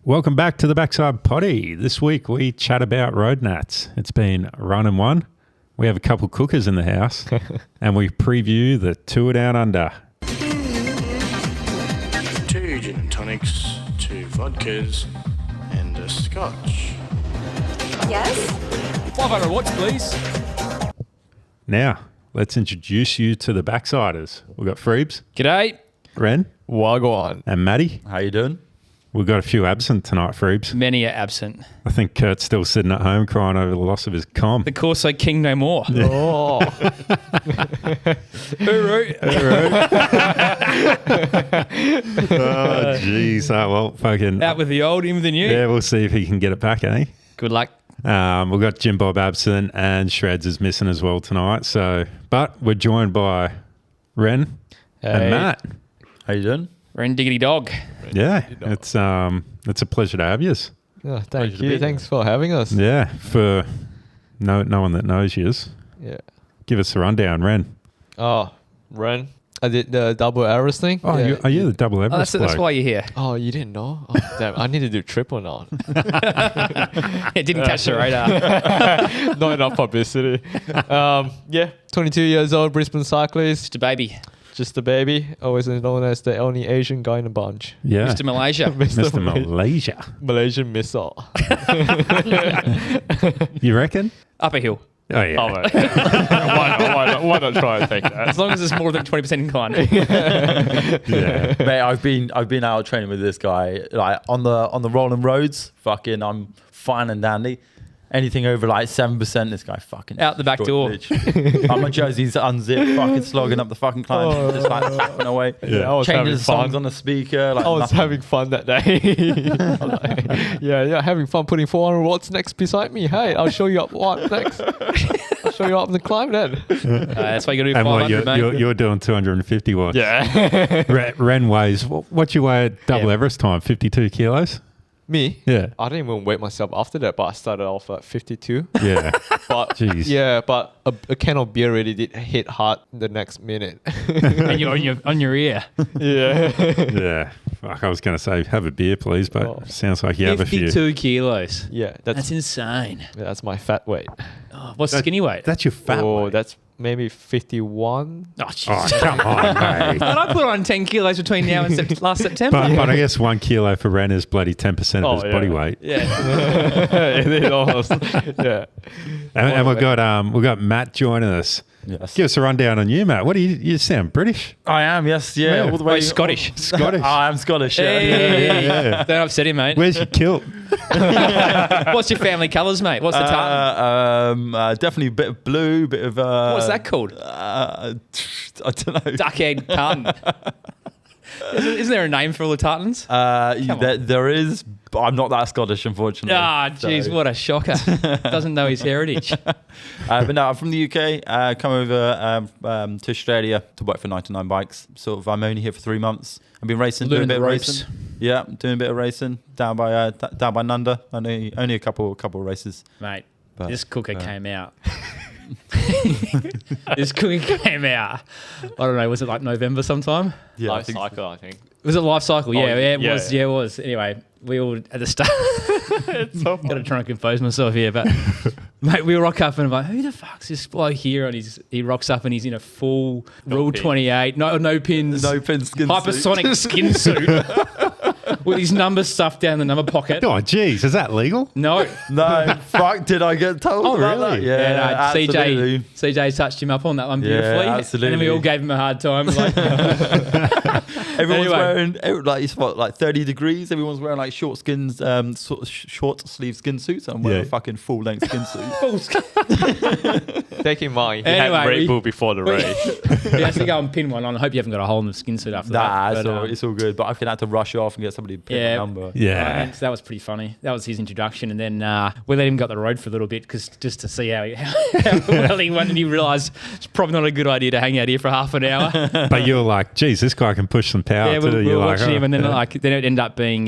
Welcome back to the Backside Poddy. This week we chat about road nats. It's been run and won. We have a couple cookers in the house and we preview the tour down under. 2 gin and tonics, 2 vodkas, and a scotch. Yes? 500 watts, please. Now, let's introduce you to the Backsiders. We've got Freebs, G'day. Ren, Wagwan. and Maddie. How you doing? We've got a few absent tonight, Freebs. Many are absent. I think Kurt's still sitting at home crying over the loss of his comp. The Corso King no more. Oh. Uru. Oh, jeez. Well, fucking... Out with the old, in with the new. Yeah, we'll see if he can get it back, eh? Good luck. We've got Jim Bob absent and Shreds is missing as well tonight. But we're joined by Ren and Matt. How you doing? Ren diggity dog. Yeah, it's a pleasure to have you. Yeah, thank you. Thanks for having us. Yeah, for no one that knows you, Yeah. give us a rundown, Ren. Oh, Ren. I did the double Everest thing. Oh, yeah. are you the double Everest That's bloke? why you're here. Oh, you didn't know? Oh, damn. I need to do triple now. It didn't catch the radar. Not enough publicity. 22 years old, Brisbane cyclist. Just a baby. Just a baby. Always known as the only Asian guy in the bunch. Yeah, Mr. Malaysia. Mr. Malaysia. Malaysian missile. You reckon? Upper hill. Oh yeah. Oh, man. why not try and take that? As long as it's more than 20% incline. Yeah. Mate, I've been out training with this guy like on the rolling roads. Fucking, I'm fine and dandy. Anything over like 7%, this guy fucking Out the back door. Like my jersey's unzipped, fucking slogging up the fucking climb, just like tapping away. Yeah, I was Changing having the songs fun. on the speaker. Like I was nothing. having fun that day. Having fun putting 400 watts next beside me. Hey, I'll show you up what next. I'll show you up in the climb then. That's why you got to do And 500, mate. you're doing 250 watts. Yeah. Ren weighs, what you weigh at double Everest time? 52 kilos? Me? Yeah. I didn't even weigh myself after that, but I started off at 52. Yeah. But Jeez. yeah, but a can of beer really did hit hard the next minute. And you're on your ear. Yeah. Yeah. Fuck, I was going to say, have a beer, please, but Oh. sounds like you have a few. 52 kilos. Yeah, That's insane. that's my fat weight. Oh, what's skinny weight? That's your fat weight. That's maybe 51. Oh, Oh, jeez. come on, mate. And I put on 10 kilos between now and last September. But I guess 1 kilo for Ren is bloody 10% of his body weight. Yeah. It is almost. Yeah. And we've got Matt joining us. Yes. Give us a rundown on you, Matt. What do you sound British? I am, yes, yeah, all the way. Wait, Scottish. Scottish. I am Scottish. Yeah. Hey. Yeah. Don't upset him, mate. Where's your kilt? What's your family colours, mate? What's the tartan? Definitely a bit of blue, bit of. What's that called? I don't know. Duck-egg tartan. Isn't there a name for all the tartans? There is. But I'm not that Scottish, unfortunately. Ah, jeez, what a shocker. Doesn't know his heritage. But no, I'm from the UK. Come over to Australia to work for 99 Bikes. Sort of, I'm only here for 3 months. I've been racing, doing a bit of racing. Yeah, doing a bit of racing down by Nunda. Only a couple of races. Mate, But, this cooker came out. This cooker came out. I don't know, was it like November sometime? Yeah, Life cycle, I think. Was it Life Cycle? Yeah, it yeah, was. yeah. Yeah, it was. Anyway, we all at the start. Got to try and compose myself here, but mate, we rock up and I'm like, who the fuck's this bloke here? And he rocks up and he's in a full Rule 28, no pins, No pins, skin hypersonic skin suit with his number stuffed down the number pocket. Oh, geez. Is that legal? No. No, fuck, did I get told Oh, about really? that? Yeah, No, absolutely. CJ touched him up on that one beautifully. absolutely. And then we all gave him a hard time. Like, Everyone's Anyway. wearing, like, it's what, like 30 degrees? Everyone's wearing like short skins, sort of short sleeve skin suits. I'm wearing Yeah. a fucking full length skin suit. full skin. Take in mind, he Anyway, had Red we- Bull before the race. He has to go and pin one on. I hope you haven't got a hole in the skin suit after Nah, that. But, it's all good. But I had to rush off and get somebody to pick Yeah. a number. Yeah. So that was pretty funny. That was his introduction, and then we let him go up the road for a little bit just to see how well he went, and he realised it's probably not a good idea to hang out here for half an hour. But you're like, geez, this guy can push some power Yeah, too. we You're were like, watching him, oh. and then then it ended up being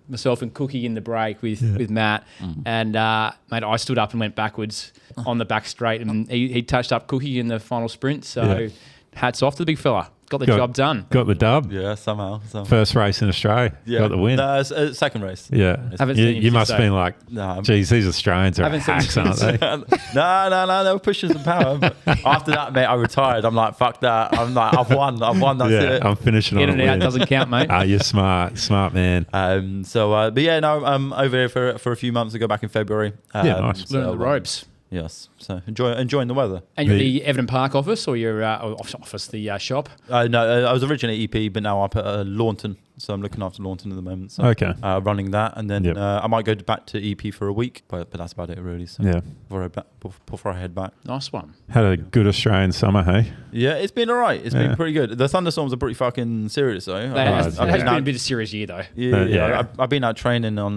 myself and Cookie in the break with Matt, and mate, I stood up and went backwards on the back straight, and he touched up Cookie in the final sprint. So hats off to the big fella. Got the job done. Got the dub. Yeah, somehow. First race in Australia. Got the win. No, it's, second race. Yeah. Haven't seen him You must since, have been like, No, geez, these Australians are Haven't seen hacks, him aren't they? no, they were pushing some power. But after that, mate, I retired. I'm like, fuck that. I'm like, I've won. That's Yeah, it. I'm finishing on In and a out win. doesn't count, mate. Ah, you're smart man. But yeah, no, I'm over here for a few months. I go back in February. Nice. Learning the ropes. Yes, so enjoying the weather. And you're the Everton Park office or your office, the shop? No, I was originally EP, but now I'm at Launton, so I'm looking after Launton at the moment. So, Okay. running that, and then I might go back to EP for a week, but that's about it really. So Yeah. before I head back. Nice one. Had a good Australian summer, hey? Yeah, it's been all right. It's been pretty good. The thunderstorms are pretty fucking serious though. It has been a bit of a serious year though. Yeah. I've been out training on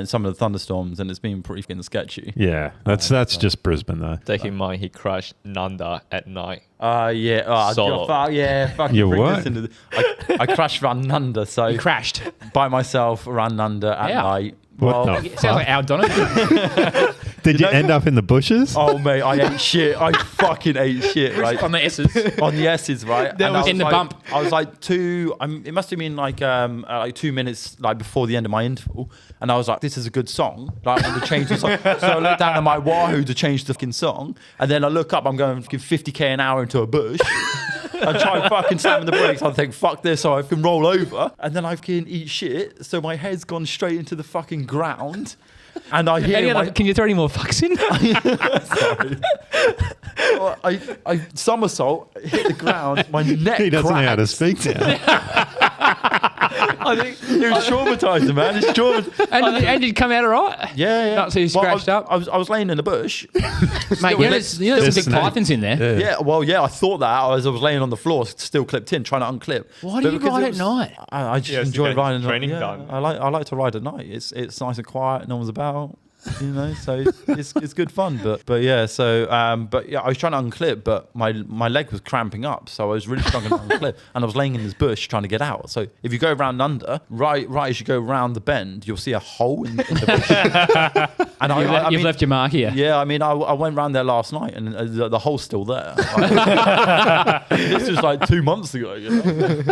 some of the thunderstorms, and it's been pretty fucking sketchy. Yeah. That's just Brisbane though. Take in mind he crashed Nanda at night. Yeah. Oh, Solo. fucking You bring what? this into I crashed around Nanda, so You crashed. by myself around Nanda at How? night. What the It sounds like Al Donovan. Did you end up in the bushes? Oh mate, I ate shit. I fucking ate shit. Right On the S's. on the S's, right? That was I in the like, bump. I was like it must have been like 2 minutes like before the end of my interval, and I was like, this is a good song. Like I'm gonna change the song. So I look down at my Wahoo to change the fucking song, and then I look up, I'm going 50k an hour into a bush. I try fucking slamming the brakes. I think, fuck this, so I can roll over. And then I can eat shit. So my head's gone straight into the fucking ground. And I hear Can you throw any more fucks in? I somersault, hit the ground, my neck He doesn't know how to cracks. speak now. I think it was traumatizing, man. It's traumatizing. and did you come out all right? Yeah. Not so you scratched up? I was laying in the bush. Mate, there's some big snake. pythons in there. Yeah, I thought that as I was laying on the floor, still clipped in, trying to unclip. Why do you because ride it at was- night? I just Yeah, it's to enjoy get riding. training yeah, done. I like to ride at night. It's nice and quiet. No one's about. So it's good fun. But yeah, so I was trying to unclip, but my leg was cramping up, so I was really struggling to unclip, and I was laying in this bush trying to get out. So if you go round under, right as you go round the bend, you'll see a hole in the bush. And You've left your mark here. yeah, I mean, I went round there last night, and the hole's still there. This was like 2 months ago. You know?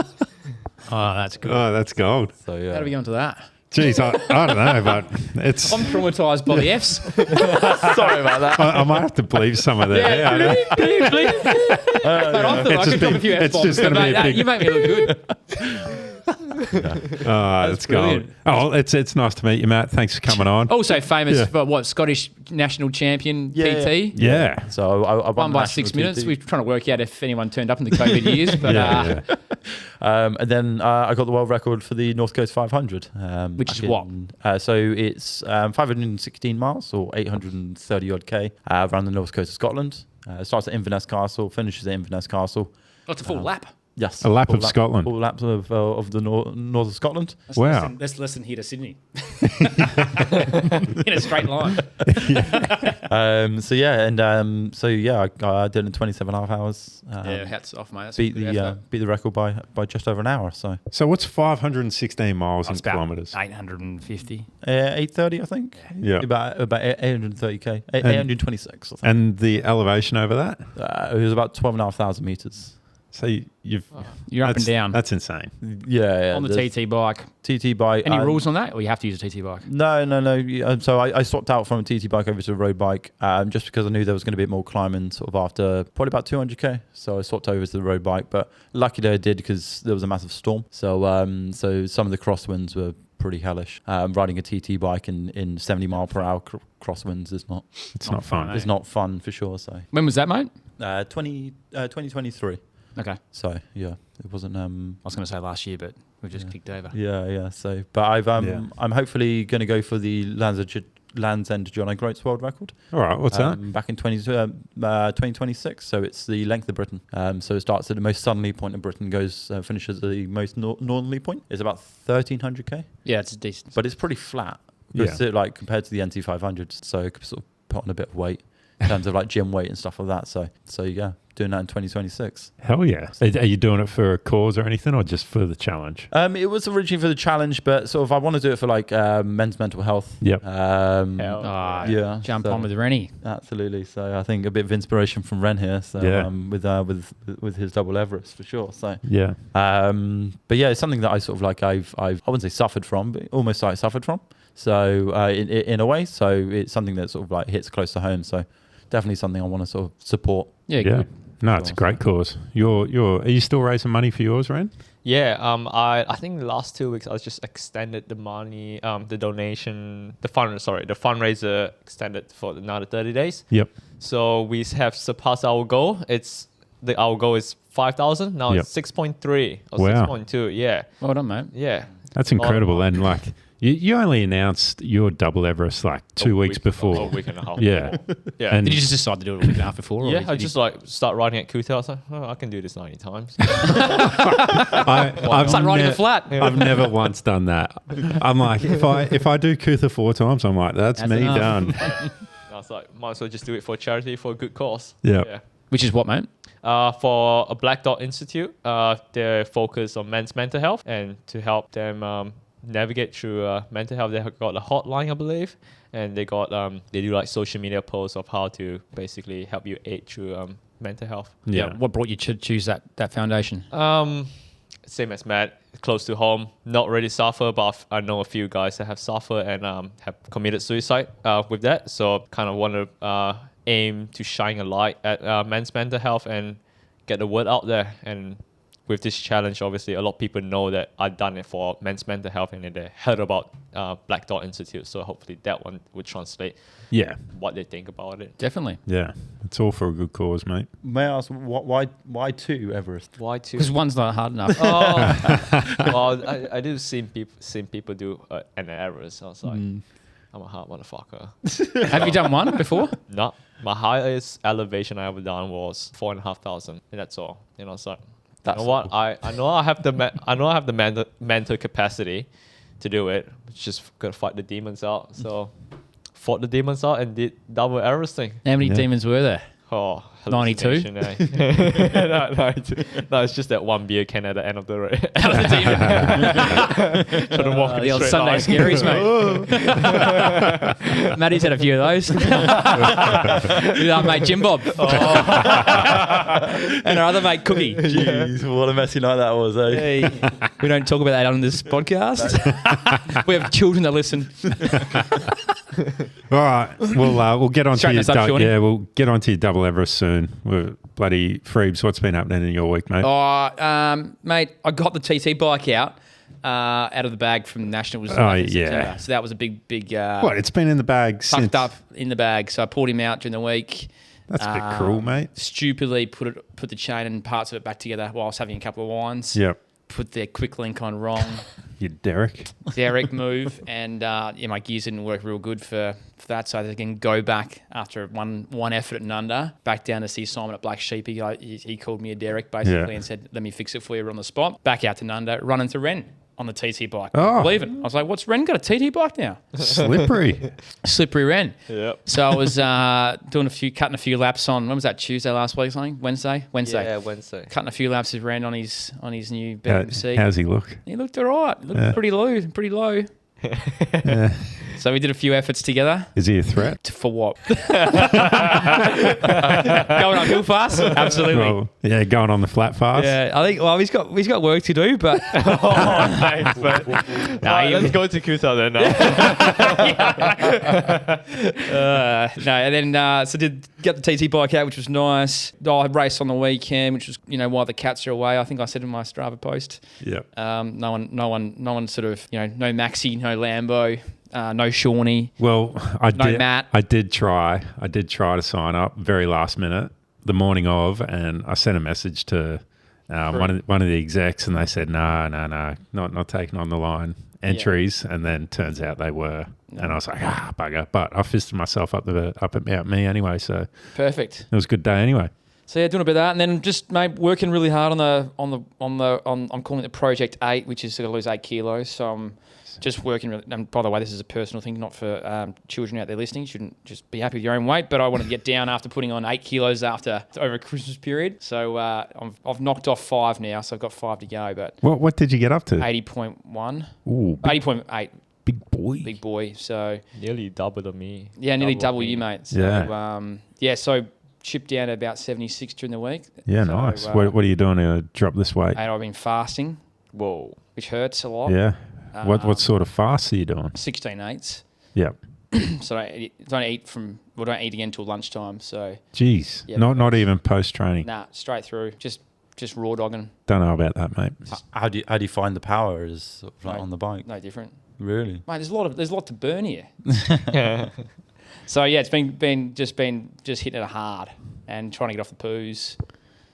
Oh, that's good. Oh, that's gold. So yeah. How do we get onto that? Jeez, I don't know, but it's. I'm traumatised by the F's. Sorry about that. I might have to believe some of that. Yeah, I don't- But I thought I could drop a few it's F-bombs. just gonna be a but, big- You make me look good. Oh, that's gold. brilliant. Oh, it's nice to meet you, Matt. Thanks for coming on. Also famous Yeah. for what, Scottish national champion Yeah. PT? Yeah. So I Won by national 6 minutes. TT. We're trying to work out if anyone turned up in the COVID years. But Yeah, yeah. And then I got the world record for the North Coast 500. Which is back what? So it's 516 miles or 830 odd K around the North Coast of Scotland. Starts at Inverness Castle, finishes at Inverness Castle. that's a full lap. Yes. A lap full of Scotland. Full laps of the north of Scotland. Wow. That's less than here to Sydney. In a straight line. I did it in 27 and a half hours. Yeah, hats off, mate. That's beat a good effort. the record by just over an hour. So So what's 516 miles in It's about kilometres? 850. 830, I think. Yeah. About 830k, 826. I think. And the elevation over that? It was about 12,500 meters. So you've You're up and that's- down. That's insane. Yeah, On the there's TT bike. TT bike. Any rules on that? Or you have to use a TT bike? No. So I swapped out from a TT bike over to a road bike just because I knew there was going to be a bit more climbing sort of after probably about 200k. So I swapped over to the road bike, but luckily I did because there was a massive storm. So some of the crosswinds were pretty hellish. Riding a TT bike in 70 mile per hour crosswinds is not. It's not fun. It's not fun for sure. So When was that, mate? 2023. Okay. So yeah, it wasn't. I was going to say last year, but we've just kicked over. Yeah. So, but I'm hopefully going to go for the Land's End John O'Groats world record. All right, what's that? Back in 2026. So it's the length of Britain. So it starts at the most southerly point of Britain, finishes at the most northerly point. It's about 1,300k, Yeah, it's decent. but it's pretty flat. Yeah. Like compared to the NT 500. So it could sort of put on a bit of weight in terms of like gym weight and stuff like that. So yeah, doing that in 2026. Hell yeah. Are you doing it for a cause or anything, or just for the challenge? It was originally for the challenge, but sort of I want to do it for like men's mental health. Yep. Yeah. Jump on with Rennie. Absolutely. So I think a bit of inspiration from Ren here. So Yeah. with his double Everest for sure. So Yeah. but yeah, it's something that I sort of like I wouldn't say suffered from, but almost like suffered from. So in a way, so it's something that sort of like hits close to home. So definitely something I want to sort of support. Yeah, Yeah. good. No, it's a great cause. Are you still raising money for yours, Ren? Yeah, I think the last 2 weeks I was just extended the money, the fundraiser extended for another 30 days. Yep. So we have surpassed our goal. Our goal is 5,000. Now Yep. it's 6.3 or Wow. 6.2. Yeah, Well done, mate. yeah. That's incredible. And like, you only announced your double Everest like 2 weeks before. A week and a half. Yeah. Yeah. And Did you just decide to do it a week and a half before? Or Yeah, did I you- just like start riding at Coot-tha. I was like, oh, I can do this 90 times. I've It's like riding a flat. I've never once done that. I'm like, if I do Coot-tha 4 times, I'm like, that's me enough. done. I was like, might as well just do it for charity, for a good cause. Yeah. Yeah. Which is what, mate? For a Black Dot Institute, they're focused on men's mental health, and to help them navigate through mental health, they have got a hotline, I believe, and they do like social media posts of how to basically help you aid through mental health. Yeah. What brought you to choose that foundation? Same as Matt, close to home, not really suffer, but I know a few guys that have suffered and have committed suicide with that. So kind of want to aim to shine a light at men's mental health and get the word out there. And with this challenge, obviously, a lot of people know that I've done it for men's mental health and they heard about Black Dot Institute. So hopefully that one would translate Yeah. what they think about it. Definitely. Yeah. It's all for a good cause, mate. May I ask why 2 Everest? Why two? Because one's not hard enough. Well, I do seen people do an Everest. I was like, I'm a hard motherfucker. Have you done one before? No, my highest elevation I ever done was 4,500, and that's all. You know, so you know what? I know I have the mental capacity to do it. Just gotta fight the demons out. So fought the demons out and did double Everesting. How many Yeah. demons were there? Oh, 92? hallucination, eh? No, it's just that one beer can at the end of the road. Trying to walk in The a old straight Sunday line. scaries, mate. Matty's had a few of those. With our mate Jim Bob. And our other mate Cookie. Jeez, what a messy night that was, eh? Hey, we don't talk about that on this podcast. We have children that listen. All right. We'll get on to Straighten your us up, Shawnee. we'll get on to your double Everest soon. We're bloody Freebs, what's been happening in your week, mate? Mate, I got the TT bike out of the bag from Nationals. Oh, in yeah. September. So that was a big What? It's been in the bag since. tucked up in the bag. So I pulled him out during the week. That's a bit cruel, mate. Stupidly put the chain and parts of it back together while I was having a couple of wines. Yep. Put the quick link on wrong. You Derek. Derek move, and my gears didn't work real good for that. So I can go back after one effort at Nunda, back down to see Simon at Black Sheep. He called me a Derek basically and said, "Let me fix it for you on the spot." Back out to Nunda, run into Ren on the TT bike. Oh. Believe it. I was like, "What's Ren got a TT bike now?" Slippery. Slippery Ren. Yep. So I was cutting a few laps on. When was that? Tuesday last week? Something? Wednesday. Yeah, Wednesday. Cutting a few laps with Ren on his new BMC. How's he look? He looked all right. Looked pretty low. Yeah. So we did a few efforts together. Is he a threat? For what? Going uphill fast? Absolutely. Well, yeah, going on the flat fast. Yeah, I think. Well, he's got work to do, but Thanks, but let's go to Coot-tha then. Now. no. And then so did get the TT bike out, which was nice. I had raced on the weekend, which was while the cats are away. I think I said in my Strava post. Yep. No one sort of no Maxi, no Lambo. No Shawnee. Well, Matt. I did try to sign up very last minute, the morning of, and I sent a message to one of the execs, and they said no, not taking on the line entries, and then turns out they were, and I was like bugger. But I fisted myself up at Mount Me anyway, so Perfect. it was a good day anyway. So yeah, doing a bit of that, and then just working really hard on I'm calling it Project 8, which is to lose 8 kilos. So I'm Just working, and by the way, this is a personal thing, not for children out there listening. You shouldn't just be happy with your own weight, but I wanted to get down after putting on 8 kilos over a Christmas period. So I've knocked off 5 now, so I've got 5 to go. But What did you get up to? 80.1. Ooh, 80.8. big boy. Big boy. So Nearly double than me. yeah, nearly double me. you, mate. So, Yeah. so chipped down to about 76 during the week. Yeah, So, nice. What are you doing to drop this weight? And I've been fasting, Whoa. which hurts a lot. Yeah. What sort of fast are you doing? 16/8. Yeah. So don't eat again till lunchtime. So Jeez. Yeah, not even post training. nah, straight through. Just raw dogging. Don't know about that, mate. How do you find the power is sort of like Mate. on the bike? No different. Really? Mate, there's a lot to burn here. So yeah, it's been hitting it hard and trying to get off the poos,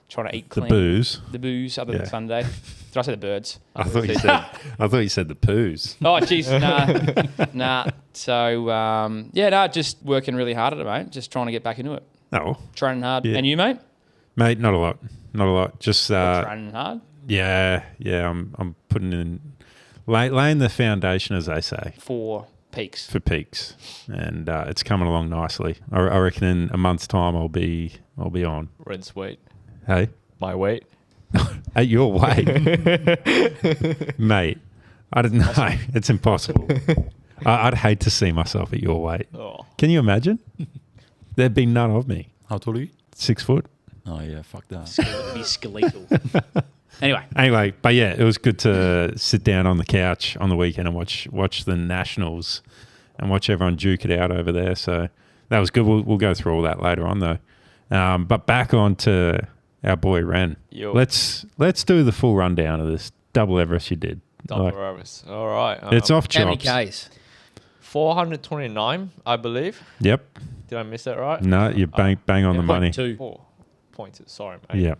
trying to eat The clean. the booze. Other than Yeah. Sunday. Did I say the birds? I thought you said the poos. Oh jeez, nah. So just working really hard at it, mate. Just trying to get back into it. Oh, Training hard. Yeah. And you, mate? mate, not a lot. Just Training hard yeah. I'm putting in laying the foundation, as they say, for peaks. for peaks, and it's coming along nicely. I reckon in a month's time I'll be on. Ren's weight. Hey, My weight. at your weight, mate. I don't know. It's impossible. I'd hate to see myself at your weight. Oh. Can you imagine? There'd be none of me. How tall are you? 6 foot. Oh yeah, fuck that. Be skeletal. Anyway, but yeah, it was good to sit down on the couch on the weekend and watch the Nationals and watch everyone duke it out over there. So that was good. We'll go through all that later on though. But back on to our boy Ren. Yo. Let's do the full rundown of this double Everest you did. Double Like, Everest. All right. it's off How many chops. Ks? 429, I believe. Yep. Did I miss that right? No, you bang on the money. 2. 4.2. Sorry, mate. Yeah.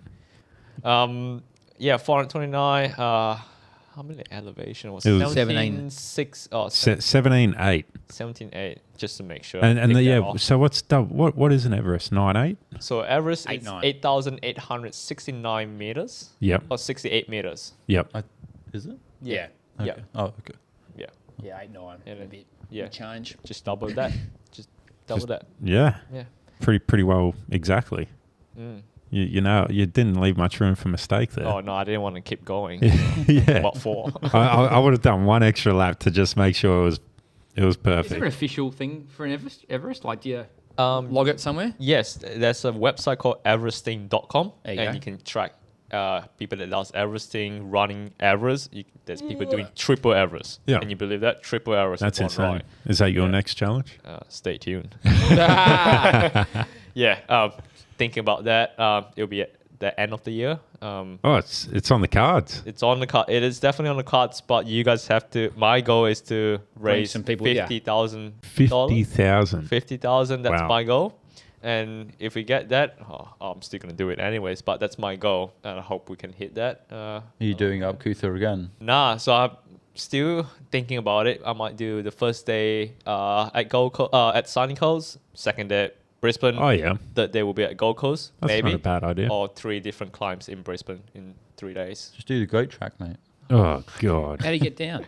Yeah, 429. How many elevation was It it? was 17.6. Oh, 17.8. 17.8. Just to make sure. And Tick that yeah. off. So what's double? What is an Everest? 9.8. So Everest is 8.9. 8,869 meters Yep. or 68 meters. Yep. Is it? Yeah. Yeah. Okay. Oh, okay. Yeah. Yeah, 8, 9. Yeah, A bit. yeah. Change. Just double that. Just double that. Yeah. Yeah. Pretty well. Exactly. Mm. You know, you didn't leave much room for mistake there. Oh no, I didn't want to keep going. Yeah. What for? I would have done one extra lap to just make sure it was Is there an perfect. official thing for an Everest? Like, do you Log it somewhere? Yes, there's a website called everesting.com, There you and go. you can track people that does Everesting, running Everest. There's people doing triple Everest. Yeah. And you believe that? Triple Everest. That's in one insane. ride. Is that your Yeah. next challenge? Stay tuned. Yeah. Thinking about that, it'll be at the end of the year. Oh, it's on the cards. It's on the card. It is definitely on the cards, but you guys have to. My goal is to raise some people, yeah. $50,000. 50,000. 50,000. That's Wow. my goal. And if we get that, I'm still gonna do it anyways. But that's my goal, and I hope we can hit that. Are you doing up Coot-tha again? Nah, so I'm still thinking about it. I might do the first day at Sunny Coast, second day at Brisbane. Oh yeah, Third day will be at Gold Coast, that's maybe, not a bad idea. or 3 different climbs in Brisbane in 3 days. Just do the goat track, mate. Oh god. How do you get down?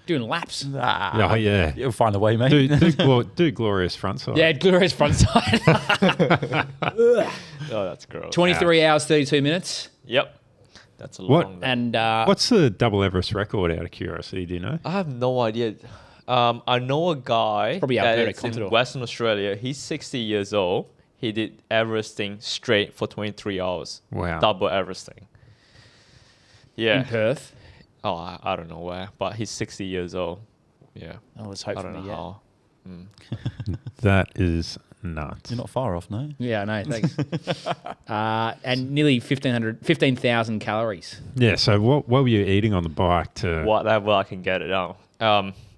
Doing laps. Oh yeah. You'll find a way, mate. Do glorious front side. Yeah, glorious front side. Oh, that's gross. 23 hours, 32 minutes. Yep. That's a What? long day. And What's the double Everest record out of curiosity? Do you know? I have no idea. I know a guy Probably Alberta that's in Contador. Western Australia. He's 60 years old. He did Everesting straight for 23 hours. Wow. Double Everesting. Yeah. in Perth. Oh, I don't know where, but he's 60 years old. Yeah. I was I hoping don't to know get. how. That is nuts. You're not far off, no? Yeah, I know. Thanks. And nearly 15,000 calories. Yeah. So what were you eating on the bike to? Whatever I can get it down.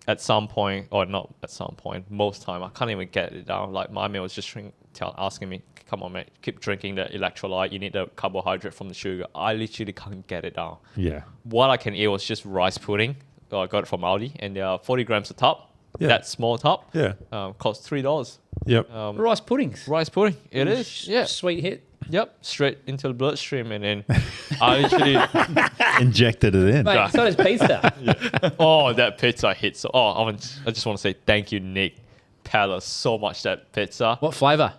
At some point, or not at some point, most time, I can't even get it down. Like, my meal was just asking me, come on, mate, keep drinking the electrolyte. You need the carbohydrate from the sugar. I literally can't get it down. Yeah. What I can eat was just rice pudding. I got it from Aldi, and they are 40 grams a top. Yeah. That small top. Yeah. Costs $3. Yep. Rice puddings. Rice pudding. It is. Yeah. Sweet hit. Yep. Straight into the bloodstream, and then I literally, Injected it in. Mate, so does pizza. oh, that pizza hit. So, I just want to say thank you, Nick Pella, so much that pizza. What flavour?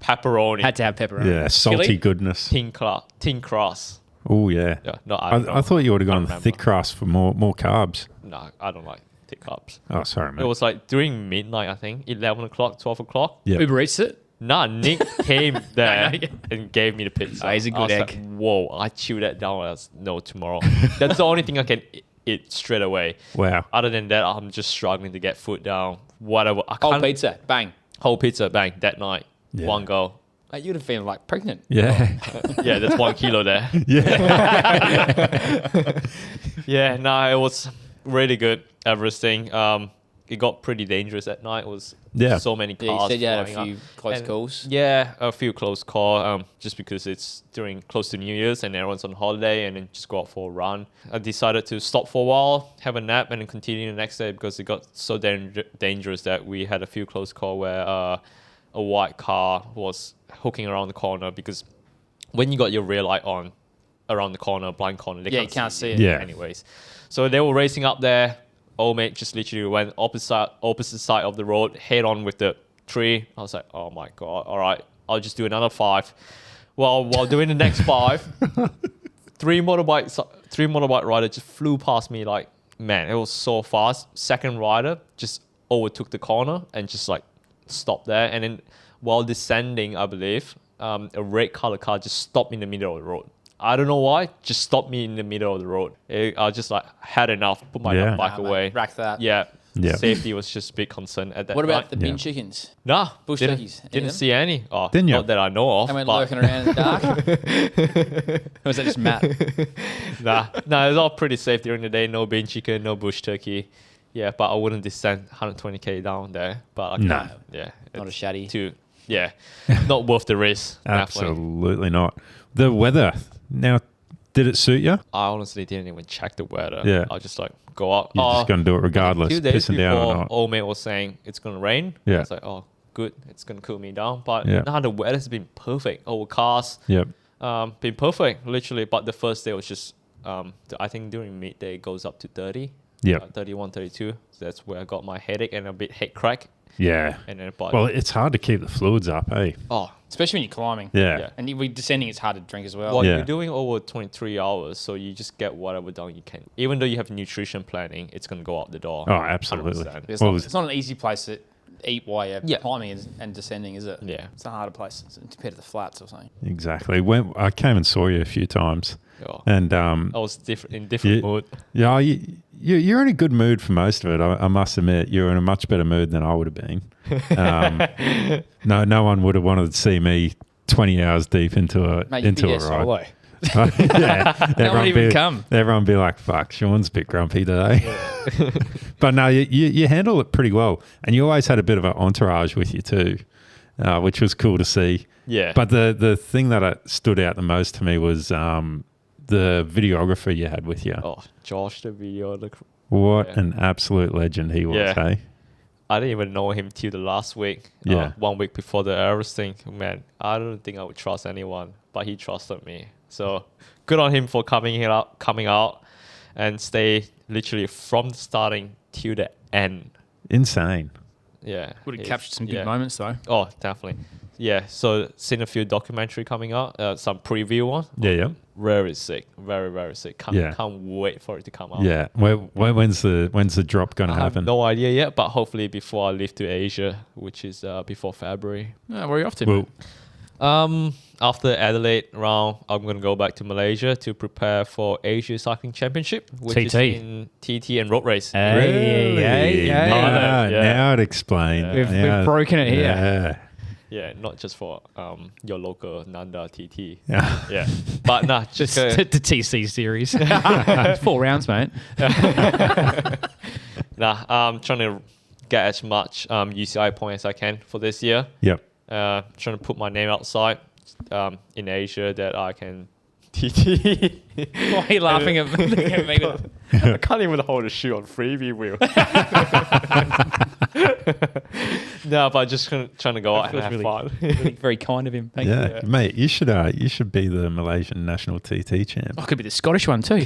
Pepperoni. Had to have pepperoni. Yeah, salty Chili? goodness. Thin crust. Oh, yeah. Yeah, no, I don't know. I thought you would have I gone remember. thick crust for more carbs. No, I don't like thick carbs. Oh, sorry, mate. It was like during midnight, I think, 11 o'clock, 12 o'clock. Yeah. Uber Eats it. Nah, Nick came there I know. and gave me the pizza. Oh, he's a good I was egg. like, whoa, I chewed that down. I was, no, tomorrow. That's the only thing I can eat straight away. Wow. Other than that, I'm just struggling to get food down. Whatever. I Whole can't- pizza. Bang. Whole pizza, bang, that night. Yeah. One go. Mate, you'd have been like pregnant. Yeah. Yeah, that's 1 kilo there. Yeah. Yeah, no, it was really good. Everything. It got pretty dangerous at night. It was Yeah. so many cars. Yeah, you said you had a flying few up. close And calls. Yeah, a few close calls. Just because it's during close to New Year's and everyone's on holiday, and then just go out for a run. I decided to stop for a while, have a nap, and then continue the next day because it got so dangerous that we had a few close calls where a white car was hooking around the corner, because when you got your rear light on around the corner, blind corner, they Yeah, you can't see it. Yeah. anyways. So they were racing up there. Old mate just literally went opposite side of the road, head on with the tree. I was like, oh my God, all right, I'll just do another 5. While doing the next 5, three motorbike riders just flew past me. Like, man, it was so fast. Second rider just overtook the corner and just like stopped there. And then while descending, I believe, a red color car just stopped in the middle of the road. I don't know why, just stopped me in the middle of the road. I just like had enough, put my Yeah. bike Nah, away. mate, rack that. Yeah. Yeah. Safety was just a big concern at that What about the night. bin Yeah. chickens? Nah, bush didn't, turkeys? Any of Didn't them? see any. Oh, Didn't you? not that I know of. They went but lurking around in the dark. Or was that just Matt? nah, it was all pretty safe during the day. No bin chicken, no bush turkey. Yeah, but I wouldn't descend 120k down there. But I No. can't. Yeah, Not a it's shaddy. yeah, not worth the risk. Definitely. Absolutely not. The weather. Now, did it suit you? I honestly didn't even check the weather. Yeah. I just like go out. You're just going to do it regardless, 2 days pissing down or before, not. old mate was saying it's gonna rain. Yeah. I was like, oh, good, it's gonna cool me down. But Yeah. now the weather's been perfect. Overcast. Yep. Been perfect, literally. But the first day was just, I think during midday it goes up to 30. Yep. 31, 32. So that's where I got my headache and a bit head crack. Yeah. And then, but Well, it's hard to keep the fluids up, eh? oh, Especially when you're climbing. Yeah. Yeah. And we descending, it's hard to drink as well. well, Yeah. you're doing over 23 hours, so you just get whatever down you can. Even though you have nutrition planning, it's gonna go out the door. Oh, absolutely. 100%. It's, Well, not, it's not an easy place to eat while you're Yeah. climbing and descending, is it? Yeah. It's a harder place compared to the flats or something. Exactly. When I came and saw you a few times, Oh, and I was in different Yeah. mood. yeah, you're in a good mood for most of it. I must admit, you're in a much better mood than I would have been. No one would have wanted to see me 20 hours deep into a Mate, you'd be into a there ride. solo. Yeah, everyone even be, come. Everyone be like, "Fuck, Sean's a bit grumpy today." But no, you handle it pretty well, and you always had a bit of an entourage with you too, which was cool to see. Yeah. But the thing that stood out the most to me was the videographer you had with you. oh, Josh, the video. What yeah. an absolute legend he was, Yeah. hey? I didn't even know him till the last week. Yeah. 1 week before the Everest thing. Man, I don't think I would trust anyone, but he trusted me. So good on him for coming out and stay literally from the starting till the end. Insane. Yeah. Would have It- captured some good yeah. moments though. Oh, definitely. Yeah. So seen a few documentary coming out, some preview one. Yeah. Very sick. Very, very sick. Can't wait for it to come out. Yeah. When's the drop going to I have happen? no idea yet, but hopefully before I leave to Asia, which is before February. Oh, where are you off to? Well, After Adelaide round, I'm going to go back to Malaysia to prepare for Asia Cycling Championship, which is TT. in TT and road race. Hey, hey, hey. Now, Yeah. now it explains. We've broken it here. Yeah. Yeah, not just for your local Nanda TT. Yeah. Yeah, but nah, just Just the TC series. It's 4 rounds, mate. I'm trying to get as much UCI points as I can for this year. Yep. Trying to put my name outside in Asia that I can TT. Why are you laughing at me? I can't even hold a shoe on freebie wheel. No, but just trying to go out and have fun. Really very kind of him. Thank you. Yeah, mate, you should be the Malaysian national TT champ. I could be the Scottish one too.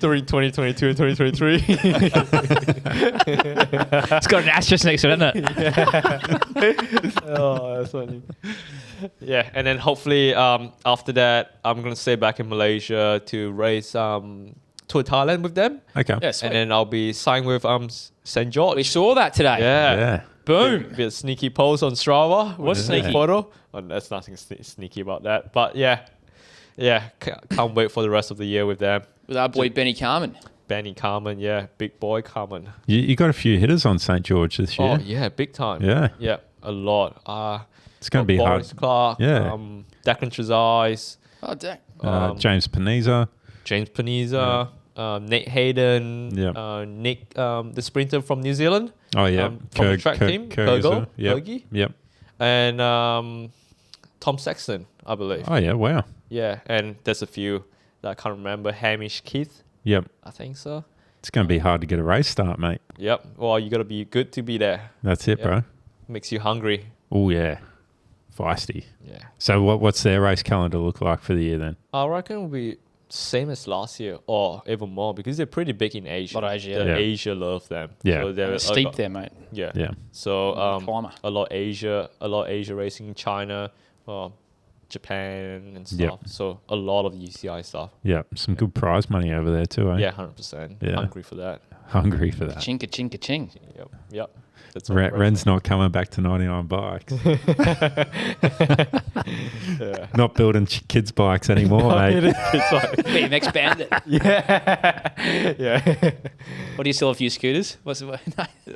During 2022 and 2023. It's got an asterisk next to it, hasn't it? Oh, that's funny. Yeah, and then hopefully after that, I'm going to stay back in Malaysia to race to Thailand with them. Okay. Yes. And then I'll be signing with St. George. We saw that today. Yeah. Yeah. Boom. Bit of sneaky post on Strava. What's with sneaky? Photo. Oh, there's nothing sneaky about that. But yeah, can't wait for the rest of the year with them. With our boy Benny Carmen. Benny Carmen, yeah, big boy Carmen. You got a few hitters on St. George this year. Oh yeah, big time. Yeah. Yeah, a lot. It's going to be Boris hard. Clark, Yeah. Declan Trezise, Oh, Dak. James Paniza. James Paniza, Nate Hayden, Yep. Nick, the sprinter from New Zealand. Oh, yeah. From the track team, Kergo, Yep. Fergie. Yep. And Tom Sexton, I believe. Oh, yeah. Wow. Yeah, and there's a few that I can't remember. Hamish Keith, Yep. I think so. It's going to be hard to get a race start, mate. Yep. Well, you got to be good to be there. That's it, Yep. bro. Makes you hungry. Oh, yeah. Feisty. Yeah. So what's their race calendar look like for the year then? I reckon it'll be same as last year or even more because they're pretty big in Asia. A lot of Asia, The yeah. Asia love them. Yeah. So they're Steep there, mate. Yeah. Yeah. So Climber. a lot Asia racing in China, Japan and stuff. Yep. So a lot of UCI stuff. Yeah. Some good prize money over there too, eh? Yeah, 100%. Yeah. Hungry for that. Hungry for that. Chinka, chinka, ching. Yep. That's what I'm Ren's not coming back to 99 bikes. Yeah. Not building kids' bikes anymore, mate. BMX Bandit. Yeah. What do you sell a few scooters? What's the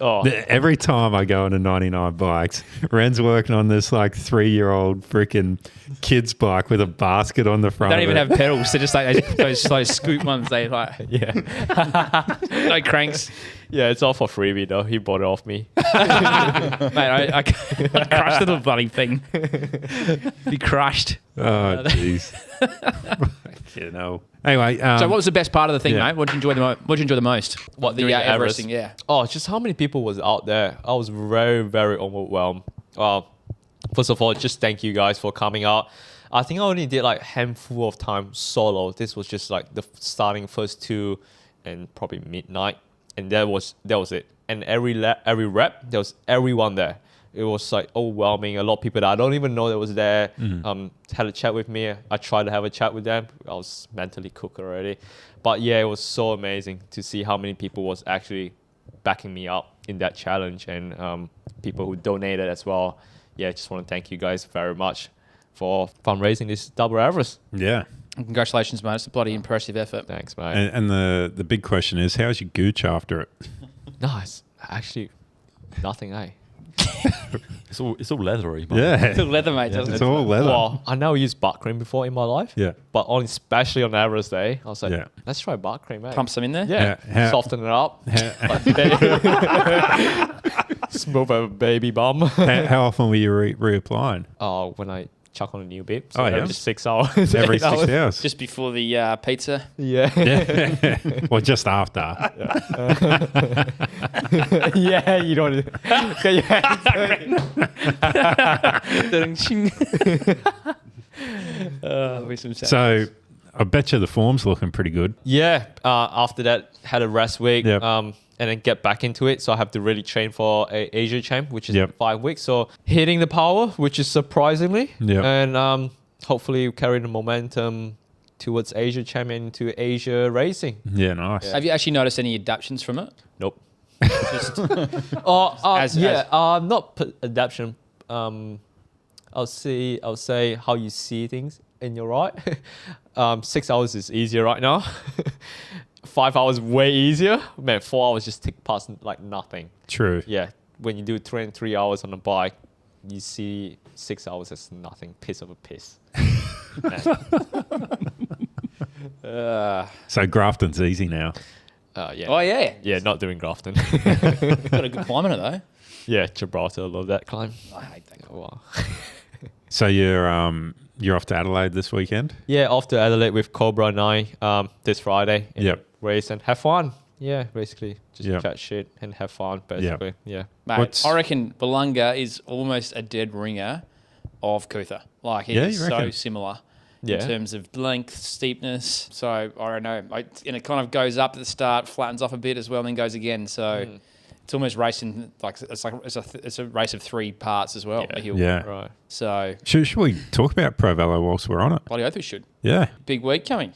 Oh, Every time I go into 99 bikes, Ren's working on this like 3-year-old freaking kid's bike with a basket on the front. Don't of even it. have pedals. They're just like those scoot ones. They like yeah. no cranks. Yeah, it's all for freebie though. He bought it off me. Mate, I crushed the bloody thing. Be crushed. Oh, jeez. You know. Anyway, So what was the best part of the thing, yeah. mate? What did you enjoy the most? What, the doing the Everest? Everesting, yeah. Oh, just how many people was out there? I was very, very overwhelmed. First of all, just thank you guys for coming out. I think I only did like a handful of time solo. This was just like the starting first two and probably midnight. And that was it. And every rep, there was everyone there. It was like overwhelming. A lot of people that I don't even know that was there had a chat with me. I tried to have a chat with them. I was mentally cooked already. But yeah, it was so amazing to see how many people was actually backing me up in that challenge and people who donated as well. Yeah, just want to thank you guys very much for fundraising this double Everest. yeah. Congratulations, mate. It's a bloody impressive effort. Thanks, mate. And the big question is, how's your gooch after it? Nice. Actually, nothing, eh? It's all leathery. Man. Yeah. It's all leather, mate, doesn't It's it? all leather. Well, I never used butt cream before in my life. Yeah. But especially on Everest Day, I was like, Yeah. let's try butt cream, mate. Pump some in there? Yeah. How- Soften it up. Smooth a baby bum. How often were you reapplying? Oh, when I chuck on a new bib. So Oh, yeah. every 6 hours. Every 8 6 hours. hours. Just before the pizza. Yeah. Yeah. Well, just after. Yeah, you don't. So I bet you the form's looking pretty good. Yeah. After that, had a rest week. Yep. And then get back into it. So I have to really train for a Asia Champ, which is Yep. 5 weeks. So hitting the power, which is surprisingly. Yep. And hopefully carry the momentum towards Asia Champ and to Asia racing. Yeah, nice. Have you actually noticed any adaptations from it? Nope. Just Not adaptation. I'll say how you see things in your right. 6 hours is easier right now. 5 hours way easier. Man, 4 hours just tick past like nothing. True. Yeah, when you do 3 hours on a bike, you see 6 hours as nothing. Piss of a piss. So Grafton's easy now. Yeah. Oh, yeah. Yeah, not doing Grafton. Got a good climb on it, though. Yeah, Gibraltar, love that climb. I hate that. Wow. So you're off to Adelaide this weekend? Yeah, off to Adelaide with Cobra and I this Friday. in Yep. Race and have fun. Yeah, basically just Yeah. chat shit and have fun. Basically, yeah. Mate, I reckon Balunga is almost a dead ringer of Coot-tha. Like, it Yeah, is you so reckon? similar Yeah. in terms of length, steepness. So, I don't know. And it kind of goes up at the start, flattens off a bit as well, and then goes again. So, it's almost racing, it's a race of 3 parts as well, the hill. Yeah. Right. So, Should we talk about Pro Velo whilst we're on it? bloody oath we should. Yeah. Big week coming.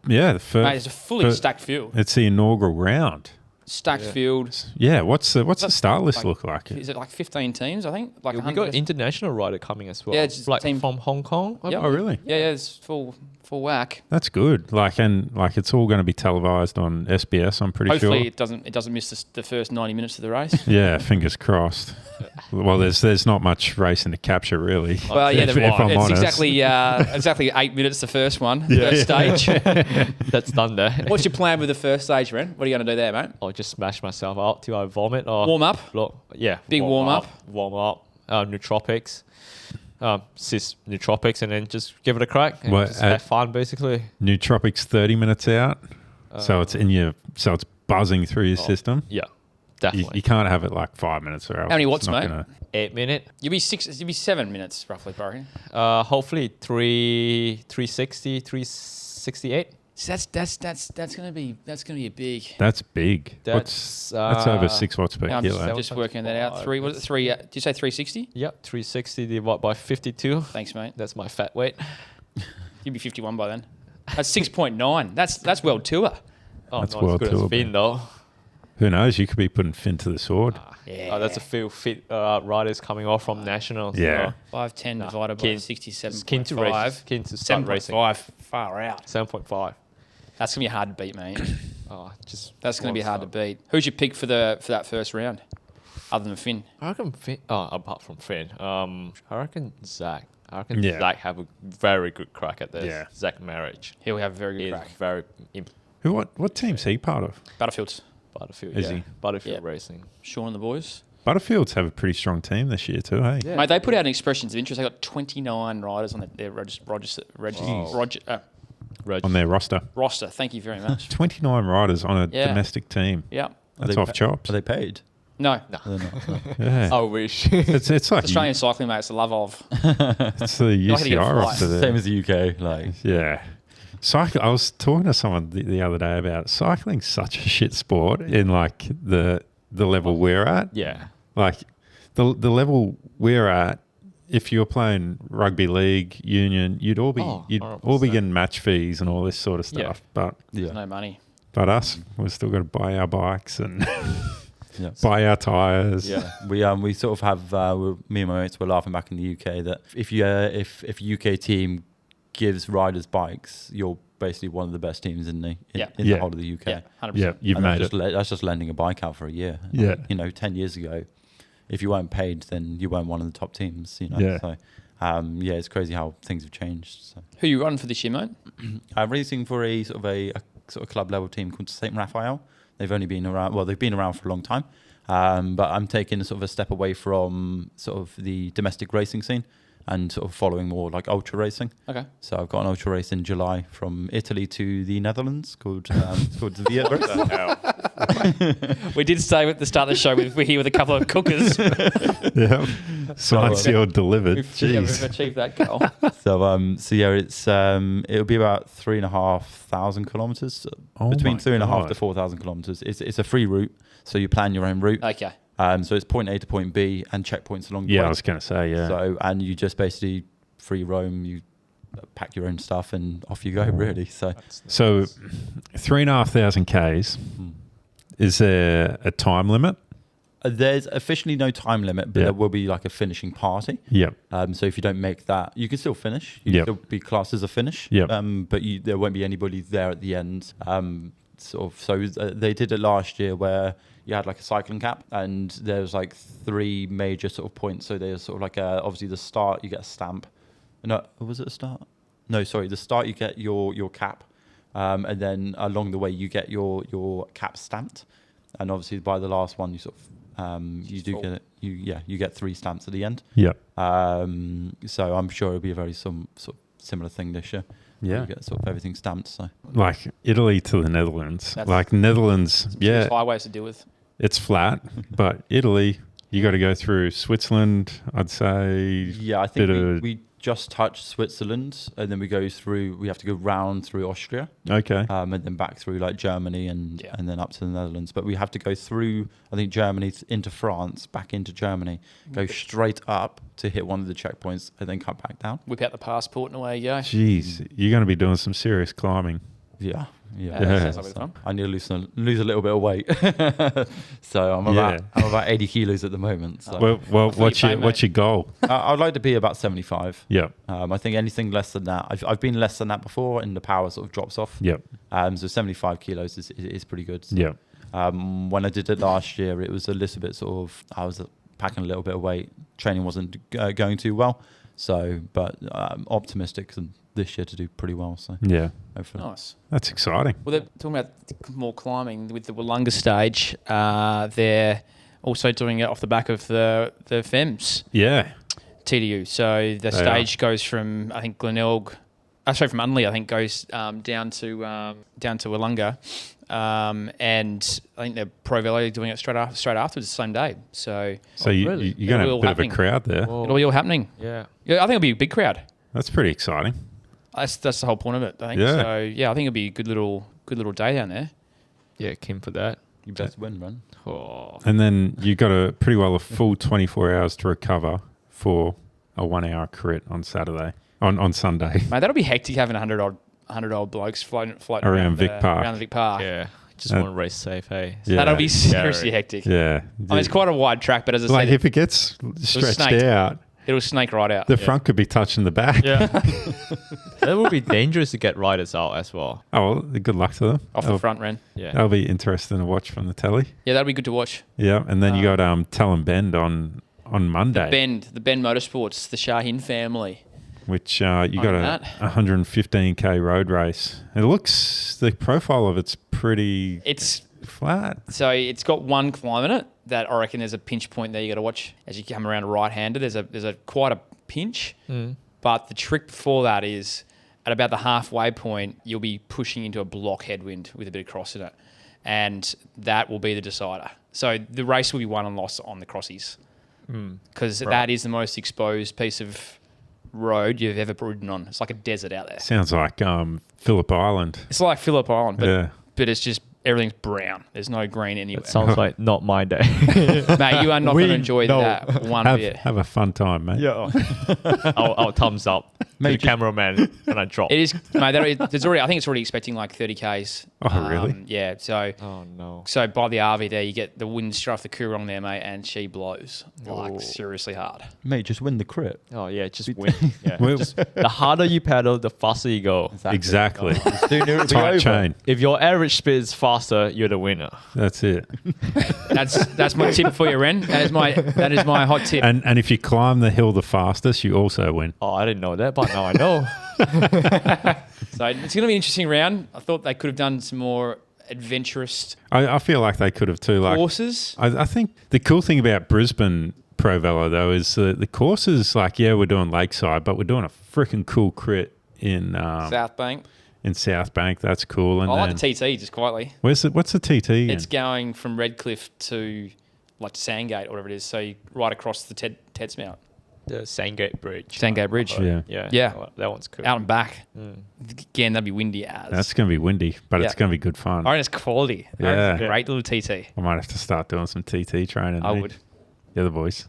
Yeah. The first, Mate, it's a fully stacked field. It's the inaugural round. Stacked field. Yeah. What's the start list look like? Is it like 15 teams, I think? Like We 100 got international rider coming as well. Yeah, it's like team- from Hong Kong. Yep. Oh, really? Yeah, it's full whack. That's good. Like it's all going to be televised on SBS. I'm pretty Hopefully sure. it doesn't miss the first 90 minutes of the race. Yeah, fingers crossed. Well, there's not much racing to capture really. Well, yeah, if I'm it's honest. exactly 8 minutes the first one, first stage. That's done there. What's your plan with the first stage, Ren? What are you going to do there, mate? I'll just smash myself out till I vomit. Or Warm up? Yeah. Big warm up. Warm up. Nootropics. Cis nootropics, and then just give it a crack and Well, just have fun, basically. Nootropics 30 minutes out, so it's it's buzzing through your system. Yeah, You, definitely. you can't have it like 5 minutes or else. How many it's watts, not mate? gonna- 8 minute. You'll be 7 minutes roughly, probably. Hopefully 360, 368. So that's gonna be a big. That's big. That's That's over 6 watts per Yeah, I'm kilo. just working that out. Three. What is it? Three. Did you say 360? Yep, 360 divided by 52. Thanks, mate. That's my fat weight. You'll be 51 by then. That's 6.9. That's world tour. Oh, That's not as world good tour, as Finn, though. Who knows? You could be putting Finn to the sword. Yeah. Oh, that's a few fit riders coming off from nationals. Yeah. 510 divided by keen- 67.5. Keen to race. Keen to start racing. 7.5. Far out. 7.5. That's gonna be hard to beat, mate. Oh, just That's gonna be one hard to start. beat. Who's your pick for that first round, other than Finn? I reckon Finn. Oh, apart from Finn, I reckon Zach. I reckon Yeah. Zach have a very good crack at this. Yeah. Zach Marriage. He'll have a very good He's crack. very What team's he part of? Butterfields, Butterfield. Is yeah. he? Butterfield Yeah. Racing. Sean and the boys. Butterfields have a pretty strong team this year too, hey? Yeah. Mate, they put out an expressions of interest. They got 29 riders on their On their roster. roster. Thank you very much. 29 riders on a Yeah. domestic team. Yeah. That's they off chops. Are they paid? No. They're not. Yeah. I wish. It's like Australian cycling, mate. It's the love of. it's the Not gonna get a UCI flight. roster there. Same as the UK. Like, Yeah. I was talking to someone the other day about cycling's such a shit sport in like the level we're at. Yeah. Like the level we're at, if you were playing rugby league, union, you'd all be 100%. getting match fees and all this sort of Yeah. stuff. But There's no money. us, we've still got to buy our bikes and yeah. buy our tires. Yeah, we sort of have me and my mates were laughing back in the UK that if a UK team gives riders bikes, you're basically one of the best teams in the Yeah. whole of the UK. Yeah, 100%. Yeah, you've And made it. that's just lending a bike out for a year. Yeah. 10 years ago, if you weren't paid, then you weren't one of the top teams. Yeah. So it's crazy how things have changed. So Who you running for this year, mate? I'm racing for a sort of club level team called St. Raphael. They've only been around. Well, they've been around for a long time. But I'm taking sort of a step away from sort of the domestic racing scene and sort of following more like ultra racing. Okay. So I've got an ultra race in July from Italy to the Netherlands called the Everest. We did say at the start of the show we're here with a couple of cookers. Yeah. Signed, sealed, delivered. We've Jeez. achieved that goal. So yeah, it's it'll be about 3,500 kilometers, Oh between my 3,500 to God. 4,000 kilometers. It's a free route, so you plan your own route. Okay. So it's point A to point B and checkpoints along the Yeah, way. I was going to say, yeah. So and you just basically free roam. You pack your own stuff and off you go. Really. So 3,500 Ks. Is there a time limit? there's officially no time limit, but Yeah. there will be like a finishing party. Yep. So if you don't make that, you can still finish. You Yep. can still be classed as a finish. Yep. But there won't be anybody there at the end. They did it last year where you had like a cycling cap and there was like 3 major sort of points. So there's sort of like obviously the start, you get a stamp. No, was it a start? No, sorry. The start, you get your cap. And then along the way, you get your cap stamped. And obviously by the last one, you sort of, get it. You get 3 stamps at the end. Yep. So I'm sure it'll be a very sort of similar thing this year. Yeah. You get sort of everything stamped. So Like Italy to the Netherlands. That's- Like Netherlands, Serious yeah, highways to deal with. it's flat, but Italy, you got to go through Switzerland, I'd say. yeah, I think Bit of- we just touched Switzerland, and then we have to go round through Austria, Okay. and then back through like Germany and Yeah. and then up to the Netherlands. But we have to go through, I think, Germany into France, back into Germany, go straight up to hit one of the checkpoints, and then come back down. Whip out the passport and away you go. Jeez, you're going to be doing some serious climbing. Yeah, Yeah, yeah. that sounds like fun. I need to lose a little bit of weight, so I'm about 80 kilos at the moment. So Well, what's you pay, your goal? I'd like to be about 75. Yep. I think anything less than that. I've been less than that before, and the power sort of drops off. Yep. So 75 kilos is pretty good. So, Yep. when I did it last year, it was a little bit sort of, I was packing a little bit of weight. Training wasn't going too well. So, but I'm optimistic this year to do pretty well. So Yeah. hopefully. Nice. That's exciting. Well, they're talking about more climbing with the Wollonga stage. They're also doing it off the back of the FEMS Yeah. TDU. So the stage goes from, I think, Glenelg, from Unley, I think, goes down to Wollonga. And I think the Pro Velo doing it straight afterwards, the same day. So you're really? going to have a It'll bit happening. of a crowd there. Whoa. it'll be all happening. Yeah. Yeah, I think it'll be a big crowd. That's pretty exciting. That's the whole point of it, I think. Yeah. So yeah, I think it'll be a good little day down there. Yeah, keen for that. You best win, man. Oh. And then you got a full 24 hours to recover for a 1 hour crit on Saturday, on Sunday. Mate, that'll be hectic having 100 old blokes floating Around Vic Park. Around the Vic Park. Yeah. Just want to race safe, hey? Yeah. That'll be seriously hectic. Yeah. I mean, it's quite a wide track, but as I Like said, if it gets stretched snake. out, it'll snake right out. the front could be touching the back. Yeah. That would be dangerous to get riders out as well. Oh, well, good luck to them. Off the front, Ren. Yeah. That'll be interesting to watch from the telly. Yeah, that'll be good to watch. Yeah, and then you got Tell and Bend on Monday, The Bend Motorsports, the Shaheen family. which you got that. 115k road race. It looks, the profile of it's pretty It's flat. So it's got one climb in it that I reckon there's a pinch point there you got to watch as you come around right-hander. There's a quite a pinch, but the trick before that is at about the halfway point you'll be pushing into a block headwind with a bit of cross in it, and that will be the decider. So the race will be won and lost on the crossies because that is the most exposed piece of road you've ever ridden on. It's like a desert out there. Sounds like Phillip Island. It's like Phillip Island, Yeah. but it's just everything's brown. There's no green anywhere. It sounds like not my day. Mate, you are not going to enjoy that one bit. Have a fun time, mate. Yeah. I'll thumbs up to the cameraman and I drop. It is, mate. There's already. I think it's already expecting like 30 k's. Oh, really? Yeah. So, Oh, no. so by the RV there, you get the wind straight off the Coorong there, mate, and she blows like seriously hard. Mate, just win the crit. Oh, yeah, just win. Yeah. Well- Just, the harder you pedal, the faster you go. Exactly. Soon it'll be Tight over. chain. If your average speed is faster, you're the winner. That's it. That's my tip for you, Ren. That is my hot tip. And if you climb the hill the fastest, you also win. Oh, I didn't know that, but now I know. So it's going to be an interesting round. I thought they could have done some more adventurous I feel like they could have too. Like courses. I think the cool thing about Brisbane Pro Velo though is the courses. Like, yeah, we're doing Lakeside, but we're doing a freaking cool crit in South Bank. in South Bank. That's cool. And I then, like the TT just quietly. what's the TT? Again? It's going from Redcliffe to like Sandgate or whatever it is. So you right across the Ted's Mount. The Sandgate Bridge. Sandgate Bridge. Yeah. Yeah. Yeah. That one's cool. Out and back. Again, that'd be windy as. That's going to be windy, but it's Yeah. going to be good fun. I reckon it's quality. I reckon Yeah. it's a great little TT. I might have to start doing some TT training. I there. would. The other boys.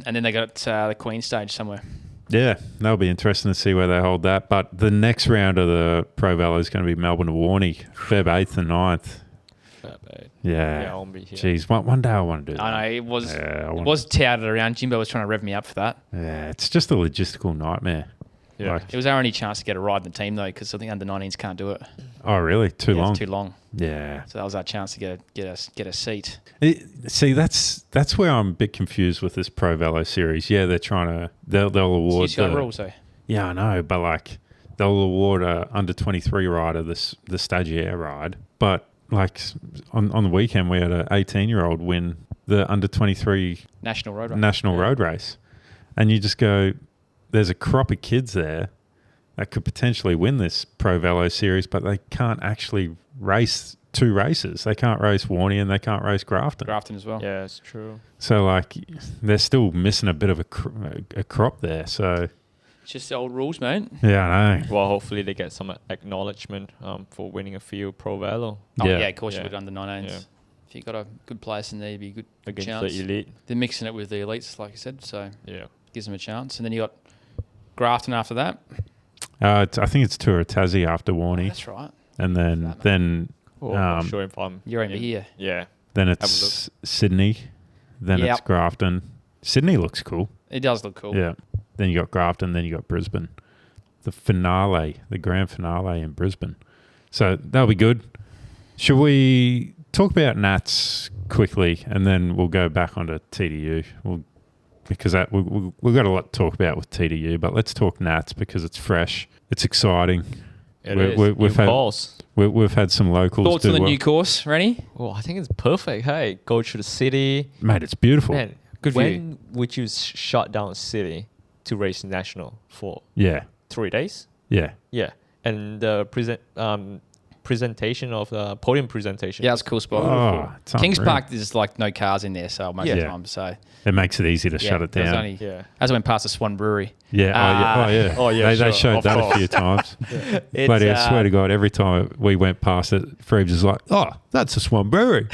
And then they got the Queen stage somewhere. Yeah, that'll be interesting to see where they hold that. But the next round of the Pro Velo is going to be Melbourne to Warney, Feb 8th and 9th. Yeah. Yeah, I won't be here. Jeez, one day I want to do that. I know it was Yeah, it was touted around. Jimbo was trying to rev me up for that. Yeah, it's just a logistical nightmare. Yeah. Like, It was our only chance to get a ride in the team though, because I think under 19s can't do it. oh, really? Too Yeah, long? It's too long. Yeah. So that was our chance to get a seat. See, that's where I'm a bit confused with this Pro Velo series. Yeah, they're trying to they'll award It's UCI rules though. Yeah, I know, but like they'll award a under 23 rider the stagiaire ride, but like on the weekend we had a 18-year-old win the under 23 National road race. national road race, and you just go, there's a crop of kids there. that could potentially win this Pro Velo series, but they can't actually race 2 races. They can't race Warney and they can't race Grafton. Grafton as well. Yeah, it's true. So, like, they're still missing a bit of a crop there. So, It's just the old rules, mate. yeah, I know. Well, hopefully they get some acknowledgement for winning a few Pro Velo Oh, Yeah. yeah, of course Yeah. you would under 19s. Yeah. If you got a good place in there, you'd be a good against chance. the elite. They're mixing it with the elites, like you said, so Yeah. gives them a chance. And then you got Grafton after that. I think it's Tour of Tassie after Warney. That's right. And then Well, I'm not Um, sure if I'm. You're over here. Yeah. then Have a it's Sydney. Then Yep. it's Grafton. Sydney looks cool. It does look cool. Yeah. Then you got Grafton. Then you got Brisbane. The finale, the grand finale in Brisbane. So that'll be good. Should we talk about Nats quickly, and then we'll go back onto TDU? Because we've got a lot to talk about with TDU, but let's talk Nats because it's fresh, it's exciting. We've had some locals. Thoughts on the new course, Rennie? Oh, I think it's perfect. Hey, go to the city. Mate, it's beautiful. Man, Good when would you shut down a city to race national for Yeah, 3 days? yeah. Yeah. And the presentation of the podium presentation. Yeah, it's a cool spot. Oh, it's Kings unreal. Park, there's like no cars in there, so most of the Yeah. time. So It makes it easy to yeah, shut it there's down. only- Yeah. As I went past the Swan Brewery. Yeah. Oh, yeah. Oh, yeah, They sure, showed of that course. a few times. It's, But I swear to God, every time we went past it, Freebs was like, "Oh, that's a Swan Brewery."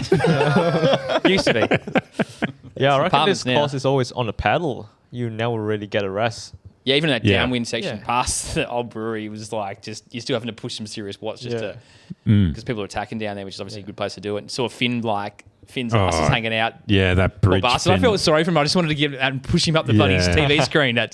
used to be. Yeah, I reckon Apartments this now. course is always on the paddle. You never really get a rest. Yeah, even in that Yeah. downwind section Yeah. past the old brewery, it was like just you're still having to push some serious watts just Yeah. Mm. because people are attacking down there, which is obviously a good place to do it. And saw Finn's Oh, asses hanging out. Yeah, that Poor bridge. bastard. I felt sorry for him. I just wanted to get out and push him up the bloody Yeah. TV screen on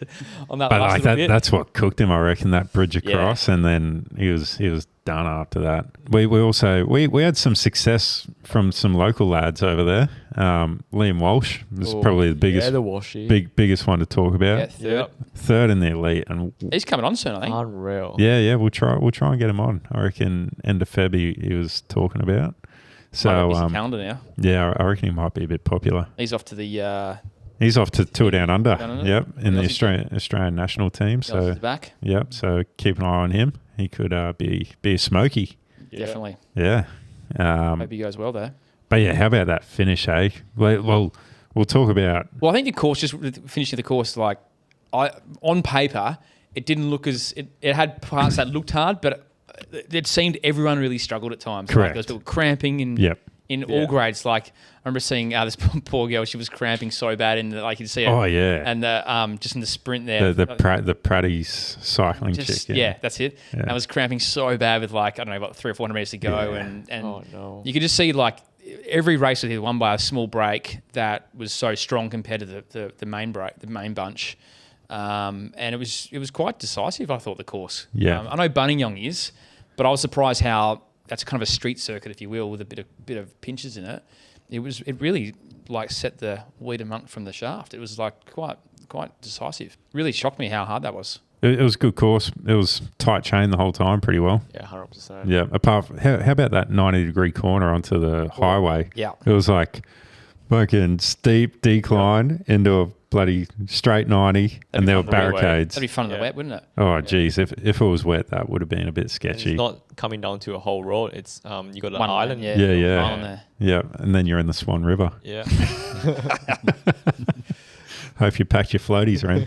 that But last like little bit. that's what cooked him, I reckon. That bridge Yeah. across, and then he was done after that. We had some success from some local lads over there. Liam Walsh was probably the biggest Yeah, the washy. biggest one to talk about. Yeah, third. Yep. Third in the elite, and He's coming on soon, I think. Unreal. yeah, we'll try and get him on. I reckon end of Feb he was talking about. Might have a So busy calendar now. yeah, I reckon he might be a bit popular. He's off to the He's off to Tour Down Under. Down Under? Yep, in the Aussies- Australian national team. So back. yep, so keep an eye on him. He could be a smoky. Yeah. Definitely. Yeah. Hope he goes well there. But yeah, how about that finish, eh? Well, we'll talk about. Well, I think the course, just finishing the course, on paper, it didn't look as it had parts that looked hard, but it seemed everyone really struggled at times. Correct. Like, there was people cramping in Yep. all grades. Like I remember seeing this poor girl; she was cramping so bad, and like you'd see her. Oh yeah. And just in the sprint there, the Pratty's cycling chick. yeah, that's it. Yeah. I was cramping so bad with I don't know, about 300 or 400 meters to go, Yeah. and Oh, no. you could just see every race was either won by a small break that was so strong compared to the main break, the main bunch, and it was quite decisive. I thought the course. Yeah. I know Buninyong is, but I was surprised how that's kind of a street circuit, if you will, with a bit of pinches in it. It really set the weed monk from the shaft. It was quite decisive. Really shocked me how hard that was. It was a good course. It was tight chain the whole time, pretty well. Yeah, 100%. Yeah. Apart from, how about that 90-degree corner onto the highway? Yeah. It was like fucking steep decline into a bloody straight 90, and there were fun on the way. barricades. That'd be fun in the Yeah. wet, wouldn't it? Oh, geez. If it was wet, that would have been a bit And sketchy. it's not coming down to a whole road. It's you got an One island. lane, Yeah. Island there. Yeah. And then you're in the Swan River. Yeah. Hope you packed your floaties, Ren.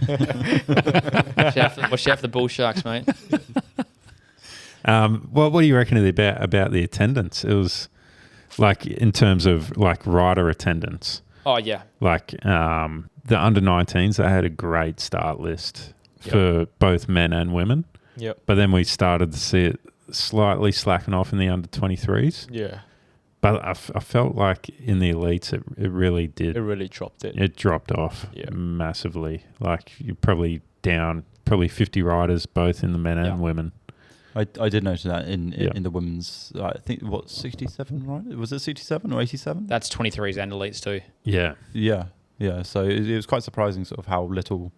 Watch out for the bull sharks, mate. Well, what do you reckon about the attendance? It was in terms of rider attendance. Oh yeah. The under 19s, they had a great start list for both men and women. Yep. But then we started to see it slightly slacking off in the under 23s. Yeah. But I felt like in the elites, it really did. It really dropped it. It dropped off massively. You're probably down 50 riders, both in the men and women. I did notice that in the women's, I think, 67, right? Was it 67 or 87? That's 23s and elites too. Yeah. Yeah. So it was quite surprising sort of how little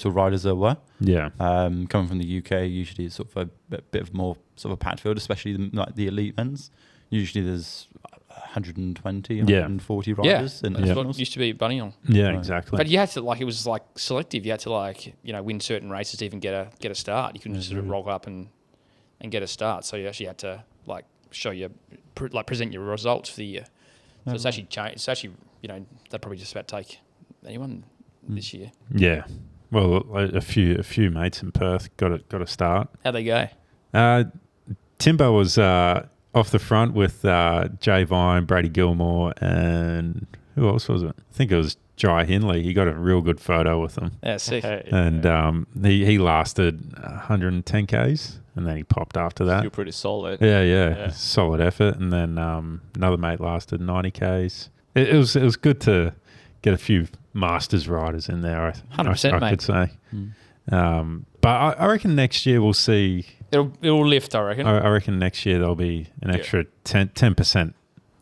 riders there were. Yeah. Coming from the UK, usually it's sort of a bit of more sort of a packed field, especially the elite men's. Usually there's 120, Yeah. 140 Yeah, riders in that's nationals. what used to be Bunny on. Yeah, Right. exactly. But you had to it was like selective. You had to win certain races to even get a start. You couldn't just sort of roll up and get a start. So you actually had to show present your results for the year. So it's actually changed. It's actually they'd probably just about take anyone this year. Yeah. Well, a few mates in Perth got a start. How'd they go? Timbo was off the front with Jay Vine, Brady Gilmore, and who else was it? I think it was Jai Hindley. He got a real good photo with them. Yeah, sick. And he lasted 110 Ks, and then he popped after that. Still pretty solid. Yeah. Solid effort. And then another mate lasted 90 Ks. It was good to get a few Masters riders in there, 100%, I mate. could say. But I reckon next year we'll see... It'll lift, I reckon. I reckon next year there'll be an extra 10%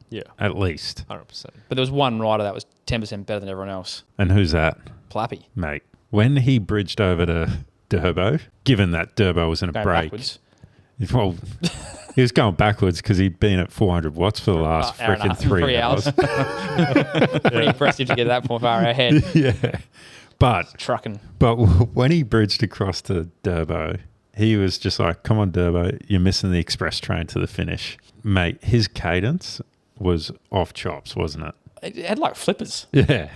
Yeah. at least. 100%. But there was one rider that was 10% better than everyone else. And who's that? Plappy. Mate, when he bridged over to Durbo, given that Durbo was in a Going break, backwards. well, he was going backwards because he'd been at 400 watts for the last Hour and a freaking half, 3 hours. Pretty impressive to get that far ahead. Yeah. But Trucking. when he bridged across to Durbo, he was just like, come on, Durbo, you're missing the express train to the finish. Mate, his cadence was off chops, wasn't it? It had like flippers. Yeah.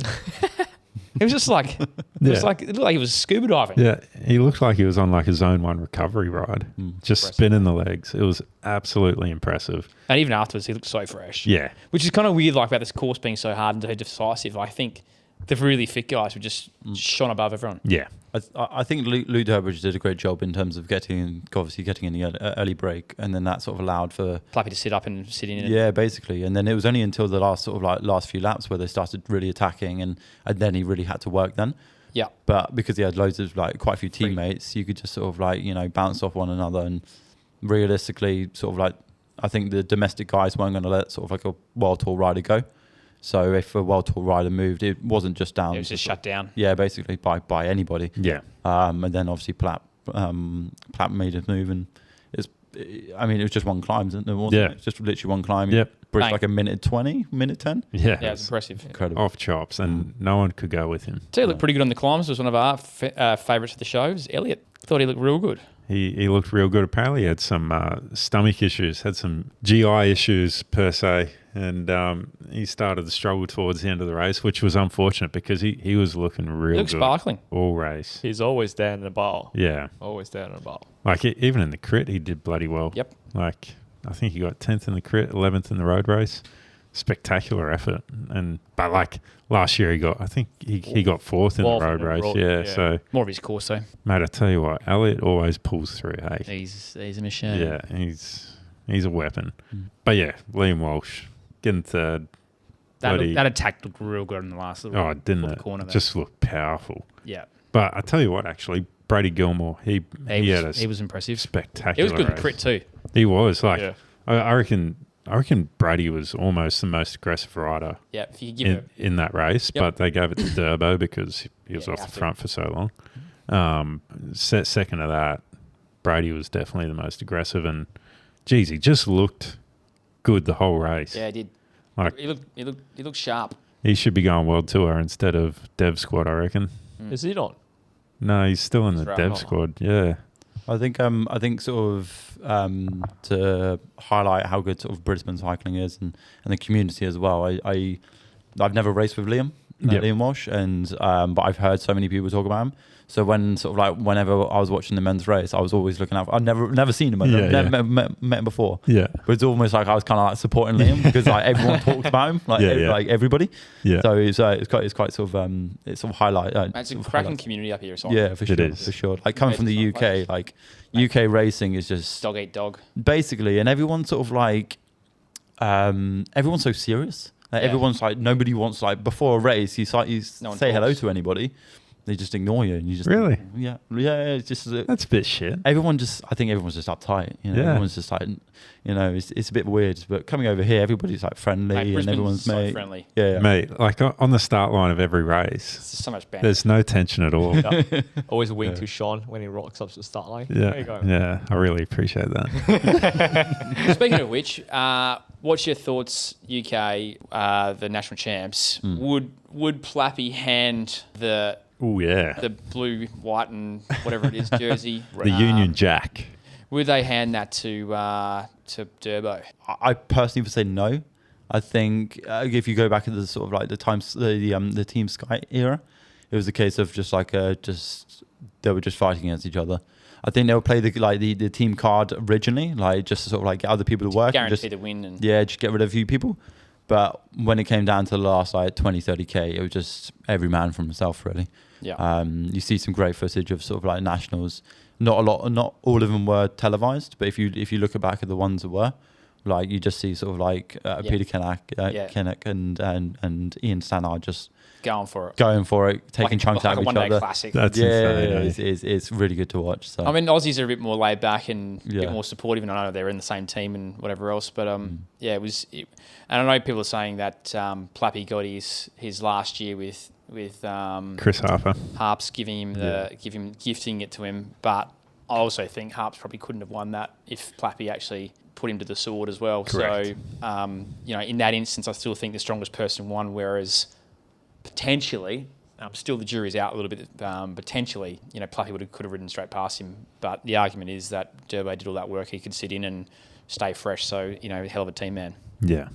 It was just like, it looked like he was scuba diving. Yeah, he looked like he was on like a zone 1 recovery ride, just Impressive. spinning the legs. It was absolutely impressive. And even afterwards, he looked so fresh. Yeah. Which is kind of weird, about this course being so hard and so decisive. I think the really fit guys were just shone above everyone. Yeah. I think Lou Durbridge did a great job in terms of getting in the early break, and then that sort of allowed for Plappy to sit up and sit in. Yeah, basically. And then it was only until the last few laps where they started really attacking, and then he really had to work then. Yeah. But because he had loads of quite a few teammates, you could just sort of bounce off one another, and realistically I think the domestic guys weren't going to let sort of a World Tour rider go. So if a World Tour rider moved, it wasn't just down. It was just shut down. Yeah, basically by anybody. Yeah. And then obviously Plapp made a move, and it was just one climb, wasn't it? Yeah. It's just literally one climb. Yep. Bridged Bang. like a minute 20, minute 10. Yeah. Yeah, it's impressive. Incredible. Off chops, and no one could go with him. So he looked pretty good on the climbs. It was one of our favourites of the show. It was Elliot. Thought he looked real good. He looked real good. Apparently he had some stomach issues, had some GI issues per se, and he started to struggle towards the end of the race, which was unfortunate because he was looking real He looked good sparkling. all race. He's always there in the ball. Yeah. Always there in the ball. Like even in the crit, he did bloody well. Yep. Like I think he got 10th in the crit, 11th in the road race. Spectacular effort. But like last year, he got 4th in the road race. Yeah. So More of his course, though. mate, I tell you what, Elliot always pulls through. Hey. He's a machine. Yeah, he's a weapon. But yeah, Liam Walsh getting third. That attack looked real good in the last little Didn't fourth it? corner there. Just looked powerful. Yeah. But I tell you what, actually, Brady Gilmore, he was impressive. spectacular. It was good in the race. crit too. He was like, Yeah. I reckon Brady was almost the most aggressive rider Yeah, if you give it. in that race, Yep. but they gave it to Durbo because he was Yeah, off have the to. front for so long. Second to that, Brady was definitely the most aggressive, and geez, he just looked good the whole race. Yeah, he did. Like He looked sharp. he should be going World Tour instead of Dev Squad, I reckon. Is he not? No, he's still in the right. Dev Oh. Squad. Yeah. I think sort of to highlight how good sort of Brisbane cycling is and the community as well. I've never raced with Liam. Yep. Liam Walsh, and but I've heard so many people talk about him. So whenever I was watching the men's race, I was always looking out. I'd never seen him. I'd never met him before. Yeah. But it's almost like I was kind of like supporting Liam because everyone talked about him, like everybody. Yeah. So it's quite sort of it's sort of highlight. It's a sort of cracking highlight. community up here. Yeah, for sure. is. For sure. Like coming from the It's UK, like UK racing is just Dog eat dog. basically, and everyone's sort of like everyone's so serious. Yeah. Everyone's like, nobody wants, like, before a race you No one say hello talks. to anybody, They just ignore you, and you just Really? yeah. It's just That's a bit shit. I think everyone's just uptight. You know, Yeah. everyone's just like, you know, it's a bit weird. But coming over here, everybody's like friendly, Mate, and Brisbane's everyone's so friendly. Yeah. Mate, like on the start line of every race, It's just so much banter. there's no tension at all. Always wink to Sean when he rocks up to the start line. Yeah, There you go. yeah, I really appreciate that. Speaking of which, what's your thoughts, UK, the national champs? Would Plappy hand the Oh yeah, blue, white, and whatever it is jersey? the Union Jack. Would they hand that to Durbo? I personally would say no. I think if you go back to the sort of like the Team Sky era, it was a case of just like they were just fighting against each other. I think they would play the team card originally, like just to sort of like get other people to work, and Guarantee the win. And just get rid of a few people. But when it came down to the last like 20, 30K, it was just every man for himself, really. Yeah. You see some great footage of sort of like nationals. Not all of them were televised, but if you look back at the ones that were, like you just see sort of like Peter Kennack and Ian Stannard just going for it, taking chunks out of each one-day other. classic. That's insane. It's really good to watch. So I mean, Aussies are a bit more laid back and a bit more supportive, and I know they're in the same team and whatever else. But it was. And I know people are saying that Plappy got his last year with Chris Harper. Harps gifting it to him. But I also think Harps probably couldn't have won that if Plappy actually put him to the sword as well. Correct. So in that instance, I still think the strongest person won. Whereas potentially, still the jury's out a little bit. Potentially, Plappy could have ridden straight past him. But the argument is that Durbo did all that work. He could sit in and stay fresh. So hell of a team man. Yeah,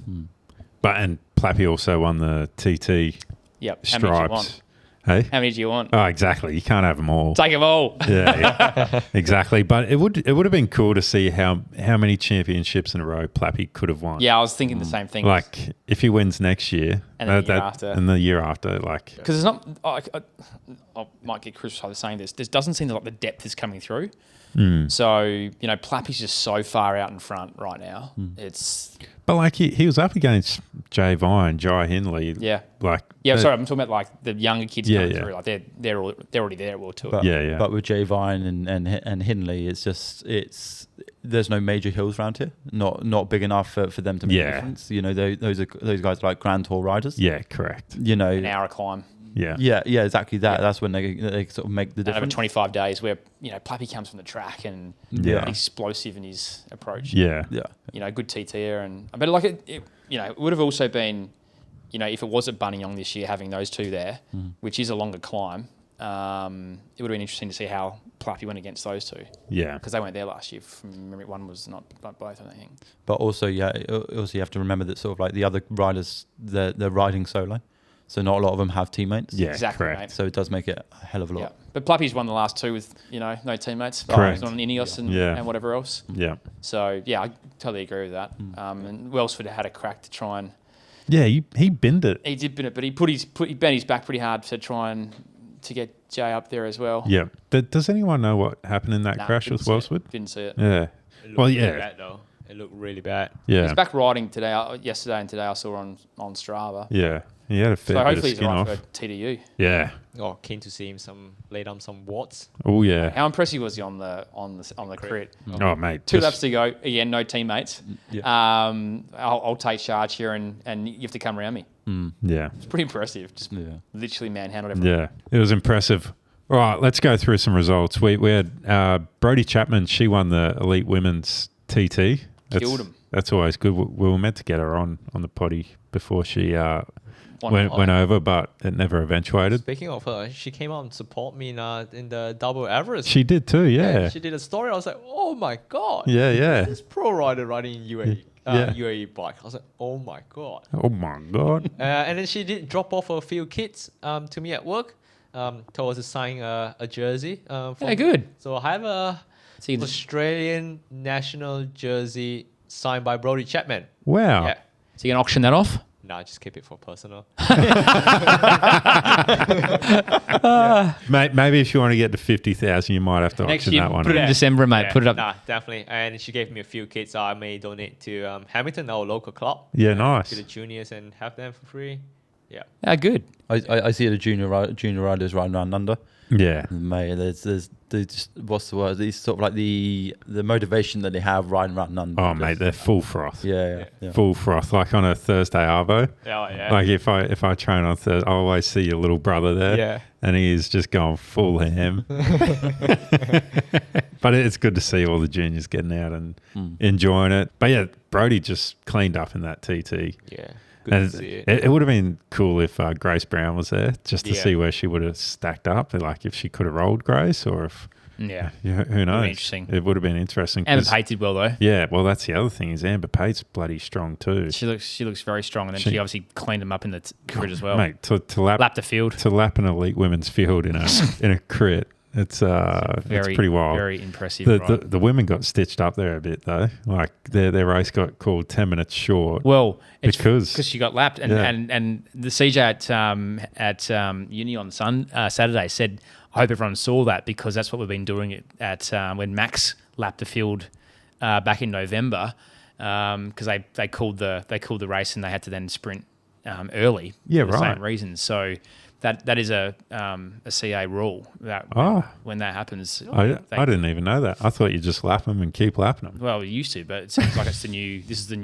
and Plappy also won the TT Yep. How many do you want? stripes. Hey, How many do you want? oh exactly. You can't have them all. Take them all. Yeah, exactly. But it would have been cool to see how many championships in a row Plappy could have won. Yeah, I was thinking the same thing. Like if he wins next year And then the year after. and the year after, like Because it's not. I might get crucified for saying this. There doesn't seem like the depth is coming through. So Plappy's just so far out in front right now. It's but like he was up against Jay Vine, Jai Hindley. Yeah. Like sorry, I'm talking about like the younger kids coming through. Like they're already there at World Tour. But, Yeah. But with Jay Vine and Hindley, it's there's no major hills around here. Not big enough for them to make a difference. Those guys are like Grand Tour riders. Yeah, correct. An hour climb. Yeah. Yeah, exactly that. Yeah. That's when they sort of make the And over difference. 25 days where, Plappy comes from the track and explosive in his approach. Yeah. Yeah. Good TTer. But like it would have also been, if it was at Buninyong this year, having those two there, which is a longer climb, it would have been interesting to see how Plappy went against those two. Yeah. Because they weren't there last year. From memory, one was not both, I think. But also, you have to remember that sort of like the other riders, they're riding solo. So not a lot of them have teammates. Yeah, Exactly, correct. mate. So it does make it a hell of a lot. Yeah. But Plappy's won the last two with, no teammates. Correct. He's on Ineos Yeah. and whatever else. Yeah. So, yeah, I totally agree with that. And Welsford had a crack to try and... Yeah, he binned it. He did bin it, but he bent his back pretty hard to try and to get Jay up there as well. Yeah. Does anyone know what happened in that Nah, crash didn't with see it. Welsford? Didn't see it. Yeah. It looked Well, really yeah. bad, though. It looked really bad. Yeah. He's back riding yesterday and today I saw on Strava. Yeah. He had a fair So bit hopefully of he's skin right off. for TDU. Yeah. Oh, keen to see him lay down some watts. Oh yeah. How impressive was he on the crit? Oh mate. Two just- laps to go. Again, no teammates. Yeah. I'll take charge here and you have to come around me. Yeah. It's pretty impressive. Just literally manhandled everyone. Yeah. It was impressive. All right, let's go through some results. We had Brodie Chapman. She won the Elite Women's TT. Killed 'em. That's always good. We were meant to get her on the potty before she One went over, but it never eventuated. Speaking of her, she came out and support me in the double Everest. She did too. Yeah. She did a story. I was like, oh my god. Yeah. This pro rider riding in UAE. Yeah. UAE bike. I was like, oh my god. Oh my god. And then she did drop off a few kids to me at work. Told us to sign a jersey. Yeah, good. So I have a See, Australian national jersey signed by Brodie Chapman. Wow. Yeah. So you can auction that off? Nah, just keep it for personal. Mate, maybe if you want to get to 50,000, you might have to Next auction year, that one. put it in up. December, mate. Yeah, Put it up. Nah, definitely. And she gave me a few kits I may donate to Hamilton, our local club. Yeah, nice. To the juniors and have them for free. Yeah. Ah, good. I see the junior riders riding around under. Yeah. Mate, there's just, what's the word? These sort of like the motivation that they have riding around under. Oh, mate, they're full froth. Yeah. Full froth. Like on a Thursday arvo. Oh, yeah. Like if I train on Thursday, I always see your little brother there. Yeah. And he is just going full ham. But it's good to see all the juniors getting out and enjoying it. But yeah, Brody just cleaned up in that TT. Yeah. Good And to see it. it would have been cool if Grace Brown was there, just to Yeah. see where she would have stacked up. Like if she could have rolled Grace, or if Yeah. who knows? interesting. It would have been interesting. Amber 'cause- Pate did well though. Yeah, well, that's the other thing is Amber Pate's bloody strong too. She looks very strong, and then She- she obviously cleaned them up in the crit as well. Mate, to lap Lapped the field. to lap an elite women's field in a crit, it's pretty wild. Very impressive. The women got stitched up there a bit though. Like their race got called 10 minutes short. Well, it's Because- she got lapped, and, Yeah. and the CJ at uni on Saturday said, "I hope everyone saw that because that's what we've been doing at when Max lapped the field back in November because they called the race and they had to then sprint early. Yeah, for the right. same reasons. So that is a CA rule that Ah. when that happens, I didn't even know that. I thought you just lap them and keep lapping them. Well, we used to, but it seems like it's the new. This is the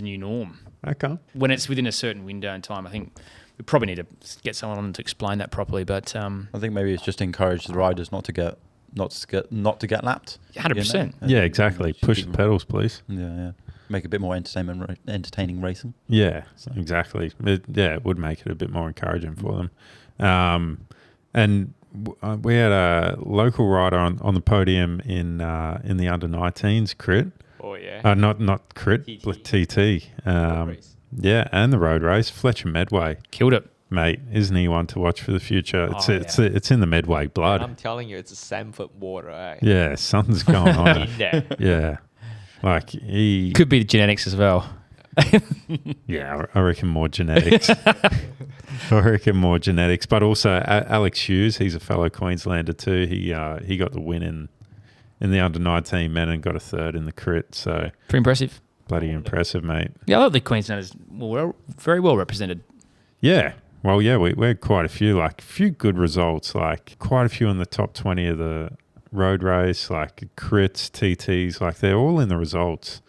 new norm. Okay. When it's within a certain window in time, I think we probably need to get someone on to explain that properly. But I think maybe it's just to encourage the riders not to get lapped. 100%. You know? Yeah, exactly. Should Push be the more- pedals, please. Yeah. Make it a bit more entertaining racing. Yeah, exactly. It would make it a bit more encouraging for them. And we had a local rider on the podium in the under-19s crit. Oh, yeah. Not crit, TT. but TT. Race. Yeah, and the road race. Fletcher Medway, Killed it. mate, isn't he one to watch for the future? Oh, It's in the Medway blood. I'm telling you, it's a Sanford water. Eh? Yeah, something's going on. In there. Yeah, like he. Could be the genetics as well. Yeah, I reckon more genetics. But also Alex Hughes, he's a fellow Queenslander too. He got the win in the under-19 men and got a third in the crit. So Pretty impressive. bloody impressive, mate. Yeah, I thought the Queenslanders were very well represented. Yeah. Well, yeah, we had quite a few, like a few good results, like quite a few in the top 20 of the road race, like crits, TTs, like they're all in the results.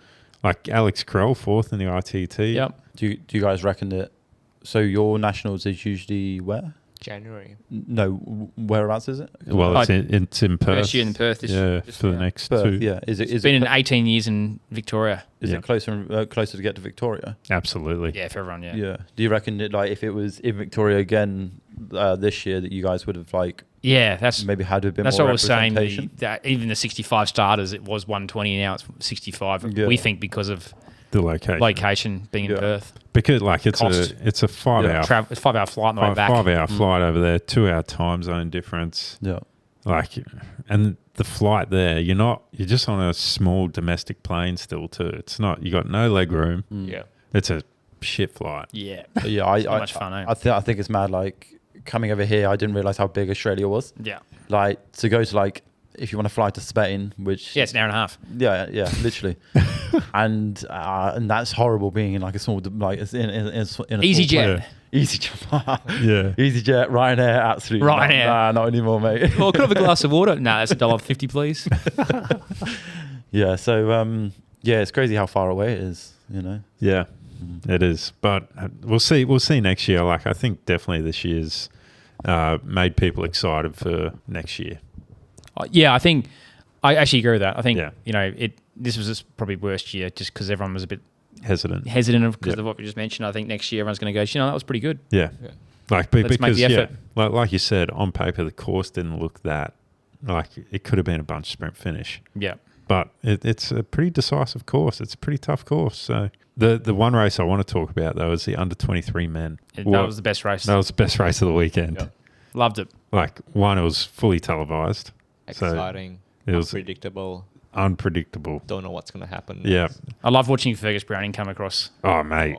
Like Alex Krell, fourth in the ITT. Yep. Do you guys reckon that? So your nationals is usually where? January. No, whereabouts is it? Well, it's in Perth. First year in Perth. Yeah, this for the year. next Perth, two. yeah. Is It's been in 18 years in Victoria. Is Yeah. it closer to get to Victoria? Absolutely. Yeah, for everyone. Yeah. Yeah. Do you reckon that like if it was in Victoria again this year that you guys would have like Yeah, that's maybe had a bit that's more what I was saying. representation? That even the 65 starters, it was 120. Now it's 65. Yeah. We think because of The location. being in Yeah. Perth. Because like it's Cost. a 5 Yeah. hour It's 5 hour flight on the way back. 5 hour flight over there, 2 hour time zone difference. Yeah. Like, and the flight there, you're just on a small domestic plane still too. It's not, you got no leg room. Yeah. It's a shit flight. Yeah. Yeah, I much fun, eh? I think it's mad. Like coming over here, I didn't realize how big Australia was. Yeah. Like to go to like if you want to fly to Spain, which Yeah, it's an hour and a half. yeah, literally, and that's horrible being in like a small like in a Easy small plane. jet. Easy jet, Yeah. Easy jet, Ryanair, absolutely. Ryanair. Nah, not anymore, mate. Well, could I have a glass of water? No, that's $1.50, please. Yeah, so yeah, it's crazy how far away it is. You know. Yeah, it is. But we'll see. We'll see next year. Like, I think definitely this year's made people excited for next year. Yeah, I think I actually agree with that. I think Yeah. this was just probably worst year just because everyone was a bit Hesitant. hesitant because Yep. of what we just mentioned. I think next year everyone's going to go, that was pretty good. Yeah. Yeah. Like, Let's make because, the effort. like you said, on paper, the course didn't look that, like, it could have been a bunch sprint finish. Yeah. But it's a pretty decisive course. It's a pretty tough course. So the one race I want to talk about, though, is the under-23 men. That was the best race. That was the best race of the weekend. Yeah. Loved it. Like, one, it was fully televised. So Exciting. it was Unpredictable. unpredictable. Don't know what's going to happen. Yeah. I love watching Fergus Browning come across. Oh, mate.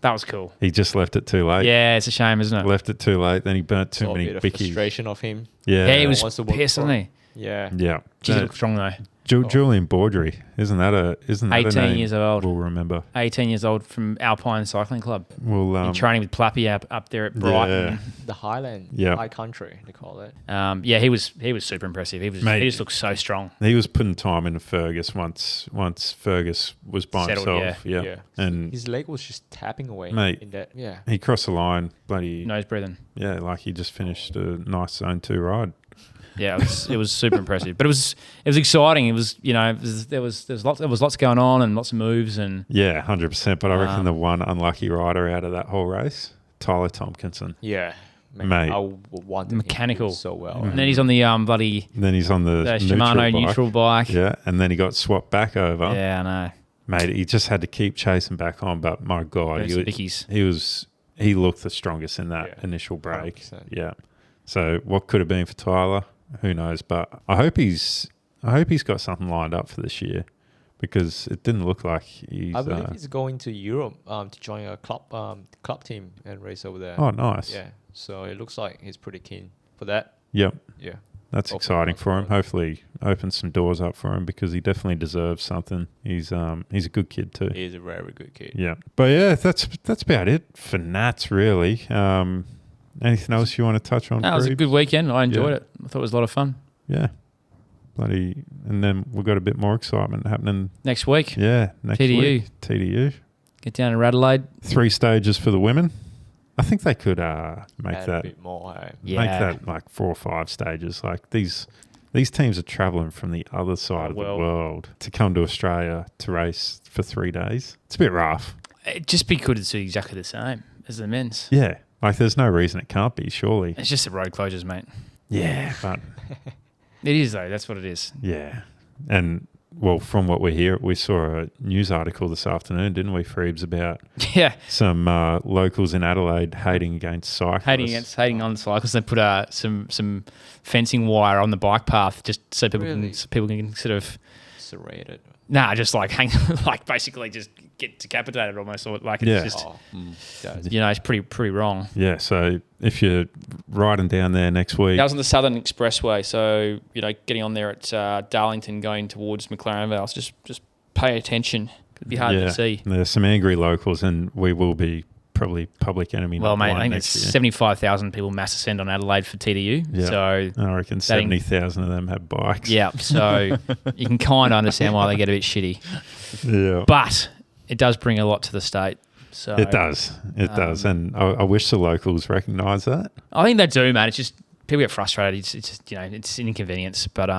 That was cool. He just left it too late. Yeah, it's a shame, isn't it? Left it too late. Then he burnt too Saw a many bit of bickies. frustration of him. Yeah. Yeah, he was Wants to work pissed, for wasn't he? Yeah. Yeah. She's look strong though. Julian Baudry, isn't that a 18 name years old. We'll remember. 18 years old from Alpine Cycling Club. We'll In training with Plappy up there at Brighton. The Highland, Yeah. High Country, they call it. Yeah, he was super impressive. He just looked so strong. He was putting time into Fergus once Fergus was by Settled, himself. Yeah. And his leg was just tapping away Mate. in that. Yeah. he crossed the line, bloody Nose breathing. yeah, like he just finished a nice Zone 2 ride. Yeah, it was super impressive. But it was exciting. It was there was lots going on and lots of moves and Yeah, 100%. But I reckon the one unlucky rider out of that whole race, Tyler Tompkinson. Yeah. Mate. I want the mechanical so well. And then he's on the bloody Then he's on the Shimano neutral bike. Yeah, and then he got swapped back over. Yeah, I know. Mate, he just had to keep chasing back on. But my God, he looked the strongest in that initial break. 100%. Yeah. So what could have been for Tyler? Who knows? But I hope he's got something lined up for this year, because it didn't look like he's. I believe he's going to Europe to join a club team and race over there. Oh, nice. Yeah. So it looks like he's pretty keen for that. Yep. Yeah. That's exciting for him. Hopefully, opens some doors up for him, because he definitely deserves something. He's a good kid too. He is a very good kid. Yeah. But yeah, that's about it for Nats really. Anything else you want to touch on? No, it was a Creeps? good weekend. I enjoyed it. I thought it was a lot of fun. Yeah. Bloody, and then we've got a bit more excitement happening. Next week, Yeah, next TDU. week. TDU. get down to Adelaide. 3 stages for the women. I think they could make Add a that bit more. Yeah. make that like 4 or 5 stages. Like these teams are traveling from the other side of the world to come to Australia to race for 3 days. It's a bit rough. It'd just be good to see exactly the same as the men's. Yeah. Like there's no reason it can't be, surely. It's just the road closures, mate. Yeah. But It is, though. That's what it is. yeah. And well, from what we hear, we saw a news article this afternoon, didn't we, Freebs, about Yeah. some locals in Adelaide hating against cyclists. Hating on cyclists. They put some fencing wire on the bike path just so people can sort of Serrated. just like hang, like basically just get decapitated almost, or like it's Yeah. just That's it's pretty wrong. Yeah, so if you're riding down there next week, That was on the Southern Expressway, so getting on there at Darlington, going towards McLaren Vale. So just pay attention. It'd be hard to see. There's some angry locals, and we will be probably public enemy. Well, number mate, one I think next there's year. 75,000 people mass ascend on Adelaide for TDU. Yeah. So I reckon 70,000 of them have bikes. yeah, so you can kind of understand why they get a bit shitty. Yeah. But it does bring a lot to the state. So It does. It does. And I wish the locals recognise that. I think they do, man. It's just people get frustrated. It's just it's an inconvenience. But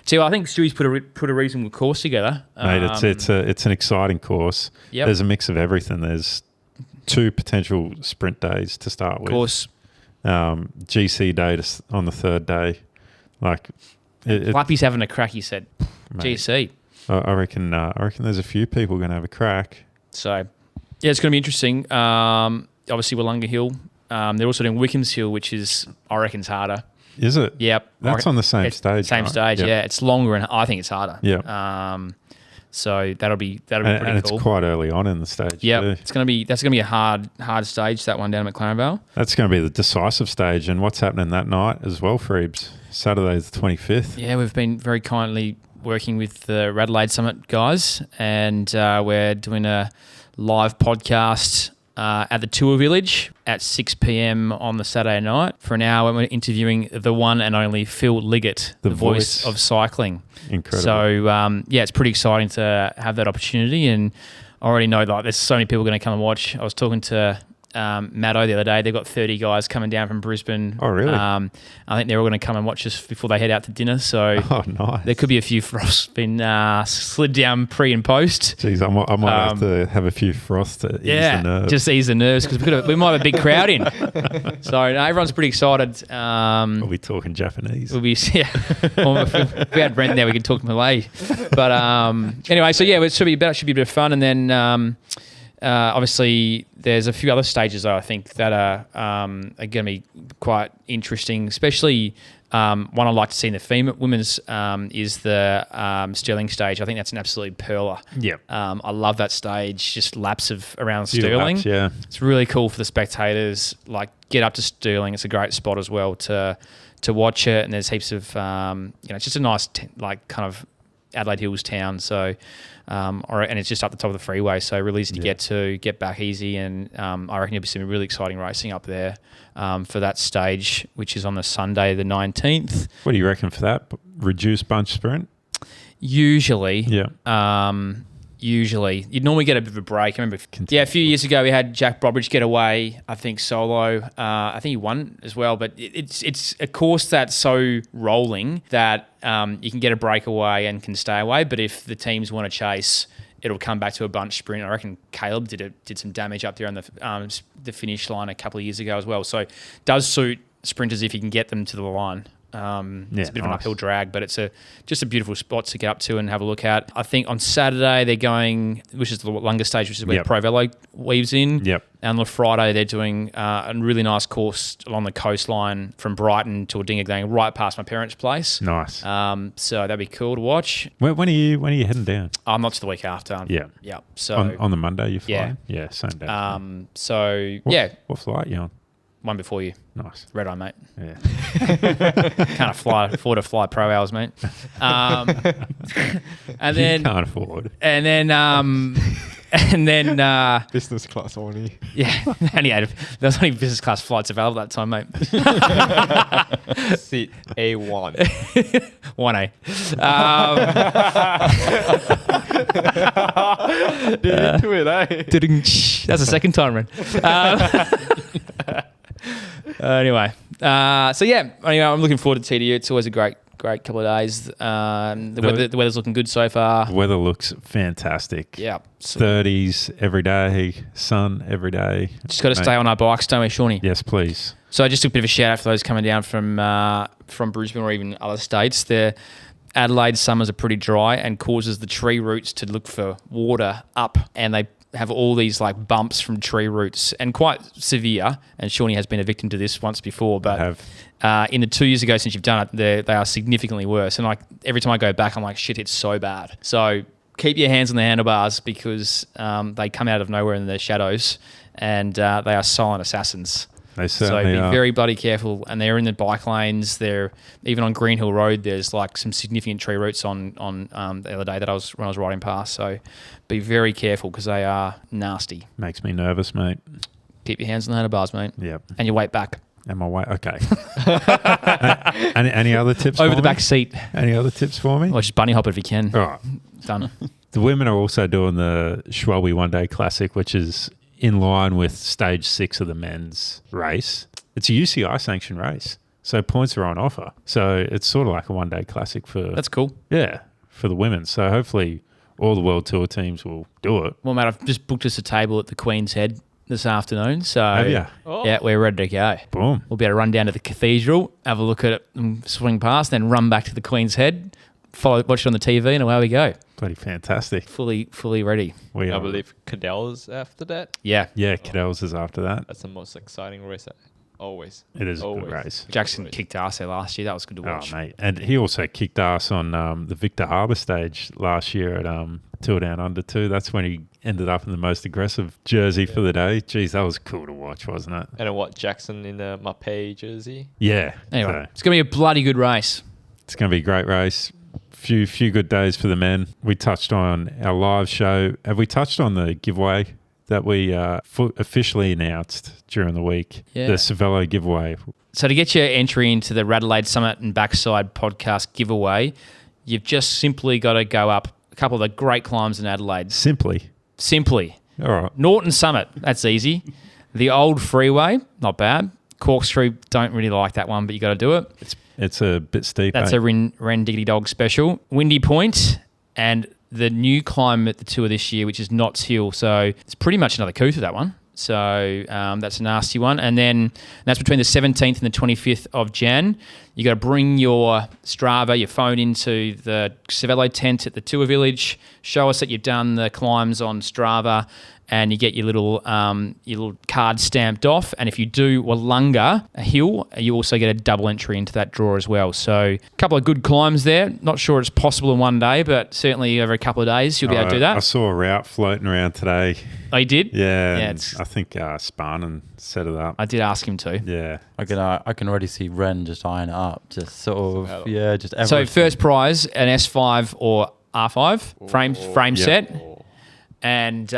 so I think Stewie's put a reasonable course together. Mate, it's an exciting course. Yep. There's a mix of everything. There's 2 potential sprint days to start with. Of course. GC day on the 3rd day. Like, Flappy's having a crack, he said. Mate. GC. I reckon there's a few people going to have a crack. So, yeah, it's going to be interesting. Obviously, Wollonga Hill. They're also doing Wickham's Hill, which is, I reckon's harder. Is it? Yep. That's on the same stage. Same right? stage, Yep. yeah. It's longer, and I think it's harder. Yeah. So that'll be pretty And cool. it's quite early on in the stage. Yeah, too. that's gonna be a hard stage, that one down at McLaren Vale. That's going to be the decisive stage. And what's happening that night as well, Freebs? Saturday the 25th. Yeah, we've been very kindly working with the Adelaide Summit guys, and we're doing a live podcast at the Tour Village at 6 p.m. on the Saturday night for an hour. We're interviewing the one and only Phil Liggett, the voice of cycling. Incredible. So, it's pretty exciting to have that opportunity, and I already know there's so many people going to come and watch. I was talking to Matto the other day. They've got 30 guys coming down from Brisbane. Oh, really? I think they're all going to come and watch us before they head out to dinner. So Oh, nice. there could be a few frosts been slid down pre and post. Jeez, I might have to have a few froths to ease the nerves. Just ease the nerves, because we might have a big crowd in. So everyone's pretty excited. We'll be talking Japanese. We'll be, yeah. Well, if we had Brent there, we could talk Malay. But anyway, so yeah, it should be a bit of fun. And then Obviously, there's a few other stages though I think that are going to be quite interesting, especially one I'd like to see in the women's is the Stirling stage. I think that's an absolute perler. Yep. I love that stage, just laps of around Few Stirling. laps, yeah. It's really cool for the spectators. Like, get up to Stirling. It's a great spot as well to watch it. And there's heaps of, it's just a nice, kind of Adelaide Hills town. So, and it's just up the top of the freeway. So really easy to get back easy. And I reckon there'll be some really exciting racing up there for that stage, which is on the Sunday, the 19th. What do you reckon for that? Reduced bunch sprint? Usually. Yeah. Usually. You'd normally get a bit of a break. I remember, a few years ago we had Jack Brodbridge get away, I think, solo. I think he won as well. But it's a course that's so rolling that you can get a breakaway and can stay away. But if the teams want to chase, it'll come back to a bunch sprint. I reckon Caleb did some damage up there on the finish line a couple of years ago as well. So it does suit sprinters if you can get them to the line. It's a bit of an uphill drag, but it's just a beautiful spot to get up to and have a look at. I think on Saturday they're going, which is the longer stage, which is where Pro Velo weaves in. Yep. And on Friday they're doing a really nice course along the coastline from Brighton to Aldinga, going right past my parents' place. Nice. So that'd be cool to watch. When are you heading down? I'm not to the week after. Yeah. So on the Monday you fly? Yeah, same day. What flight are you on? One before you. Nice. Red eye, mate. Yeah. Can't afford to fly pro hours, mate. And then you can't afford. And then Business class only. Yeah. There was only business class flights available that time, mate. Seat A1. 1A. Did do it, eh? That's the second time, Ren. Anyway, I'm looking forward to TDU. It's always a great couple of days. The weather's looking good so far. Weather looks fantastic. Yeah. 30s every day, sun every day. Just got to stay on our bikes, don't we, Shawnee? Yes, please. So just a bit of a shout out for those coming down from Brisbane or even other states. The Adelaide summers are pretty dry and causes the tree roots to look for water up, and they have all these like bumps from tree roots and quite severe. And Shawnee has been a victim to this once before, but in the 2 years ago since you've done it, they are significantly worse. And like every time I go back, I'm like, shit, it's so bad. So keep your hands on the handlebars because they come out of nowhere in their shadows, and they are silent assassins. They certainly so be are. very bloody careful. And they're in the bike lanes. They're even on Green Hill Road. There's like some significant tree roots on the other day when I was riding past. So be very careful because they are nasty. Makes me nervous, mate. Keep your hands on the handlebars, mate. Yep. And your weight back. And my weight. Okay. Any other tips? Over for the me? back seat. Any other tips for me? Well, just bunny hop it if you can. All right. Done. The women are also doing the Schwalbe One Day Classic, which is in line with stage 6 of the men's race. It's a UCI sanctioned race, so points are on offer. So it's sort of like a one-day classic for... That's cool. Yeah, for the women. So hopefully all the World Tour teams will do it. Well, mate, I've just booked us a table at the Queen's Head this afternoon. So Have you? Yeah, we're ready to go. Boom. We'll be able to run down to the cathedral, have a look at it, and swing past, then run back to the Queen's Head, watch it on the TV, and away we go. Bloody fantastic. Fully ready. I believe Cadell's after that. Yeah. Yeah, Cadell's is after that. That's the most exciting race. Always. It is Always. a good race. Jackson kicked ass there last year. That was good to watch. Oh, mate. And he also kicked ass on the Victor Harbour stage last year at Tour Down Under 2. That's when he ended up in the most aggressive jersey for the day. Jeez, that was cool to watch, wasn't it? And then Jackson in the Mapei jersey. Yeah. Anyway, So it's going to be a bloody good race. it's going to be a great race. Few good days for the men. We touched on our live show. Have we touched on the giveaway that we officially announced during the week? Yeah. The Cervelo giveaway. So to get your entry into the Radelaide Summit and Backside podcast giveaway, you've just simply got to go up a couple of the great climbs in Adelaide. Simply. All right. Norton Summit, that's easy. The Old Freeway, not bad. Corkscrew, don't really like that one, but you got to do it. It's a bit steep. That's eh? a Ren Diggity Dog special. Windy Point and the new climb at the tour this year, which is Knott's Hill. So it's pretty much another Coot-tha, that one. So that's a nasty one. And then that's between the 17th and the 25th of Jan. You got to bring your Strava, your phone into the Cervelo tent at the tour village. Show us that you've done the climbs on Strava and you get your little card stamped off. And if you do Wollonga, a hill, you also get a double entry into that draw as well. So a couple of good climbs there. Not sure it's possible in one day, but certainly over a couple of days you'll be able to do that. I saw a route floating around today. Oh, you did? Yeah. Yeah, I think Sparnan set it up. I did ask him to. Yeah. I can already see Ren just eyeing it up. Just sort of, just Everest. So first prize, an S5 or R5 frame set. And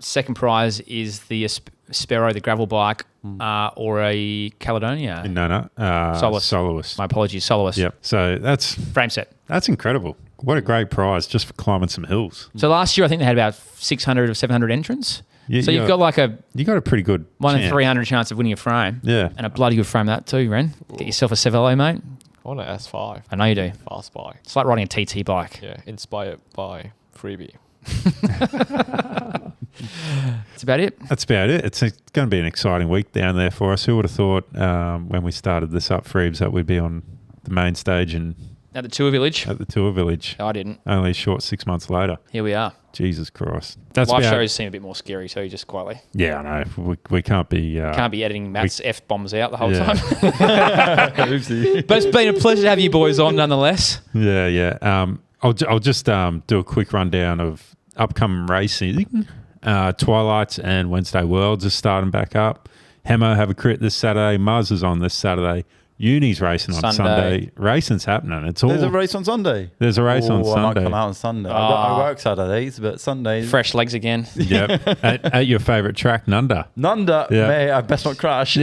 second prize is the Sparrow, the gravel bike, or a Caledonia. No. Soloist. My apologies, Soloist. Yep. So that's Frame set. That's incredible. What a great prize just for climbing some hills. So last year I think they had about 600 or 700 entrants. So you've got like you got a pretty good 1 in 300 chance of winning a frame. Yeah. And a bloody good frame that too, Ren. Get yourself a Sevelo, mate. I want an S5. I know you do. Fast bike. It's like riding a TT bike. Yeah, inspired by Freebie. That's about it. That's about it. It's going to be an exciting week down there for us. Who would have thought when we started this up, Freebs, that we'd be on the main stage and At the tour village. at the tour village. I didn't. Only a short 6 months later. Here we are. Jesus Christ. That's Live about- shows seem a bit more scary, so you just quietly. Yeah, I know. We can't be... Can't be editing Matt's F-bombs out the whole Yeah. time. But it's been a pleasure to have you boys on nonetheless. Yeah. I'll just do a quick rundown of upcoming racing. Twilights and Wednesday Worlds are starting back up. Hemo have a crit this Saturday. Muzz is on this Saturday. Uni's racing on Sunday. Racing's happening. There's a race on Sunday. There's a race on I might Sunday. come out on Sunday. I work Saturdays, but Sundays. Fresh legs again. Yep. at your favourite track, Nunda. Nunda, Yeah. mate, I best not crash.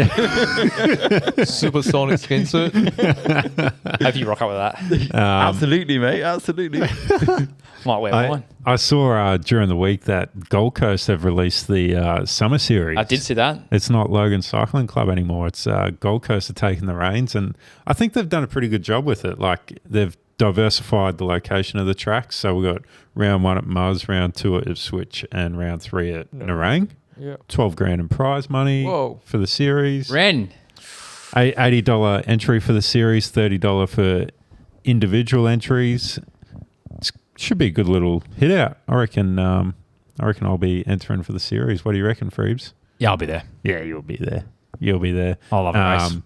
Supersonic skin suit. Hope you rock up with that. Absolutely, mate. Absolutely. Might wear mine. I saw during the week that Gold Coast have released the summer series. I did see that. It's not Logan Cycling Club anymore. It's Gold Coast are taking the reins, and I think they've done a pretty good job with it. Like they've diversified the location of the tracks. So we've got round 1 at Muzz, round 2 at Ipswich, and round 3 at Nerang. Yeah. 12 grand in prize money for the series. Ren. $80 entry for the series, $30 for individual entries. Should be a good little hit out. I reckon I'll be entering for the series. What do you reckon, Freebs? Yeah, I'll be there. Yeah, you'll be there. You'll be there. I love a race.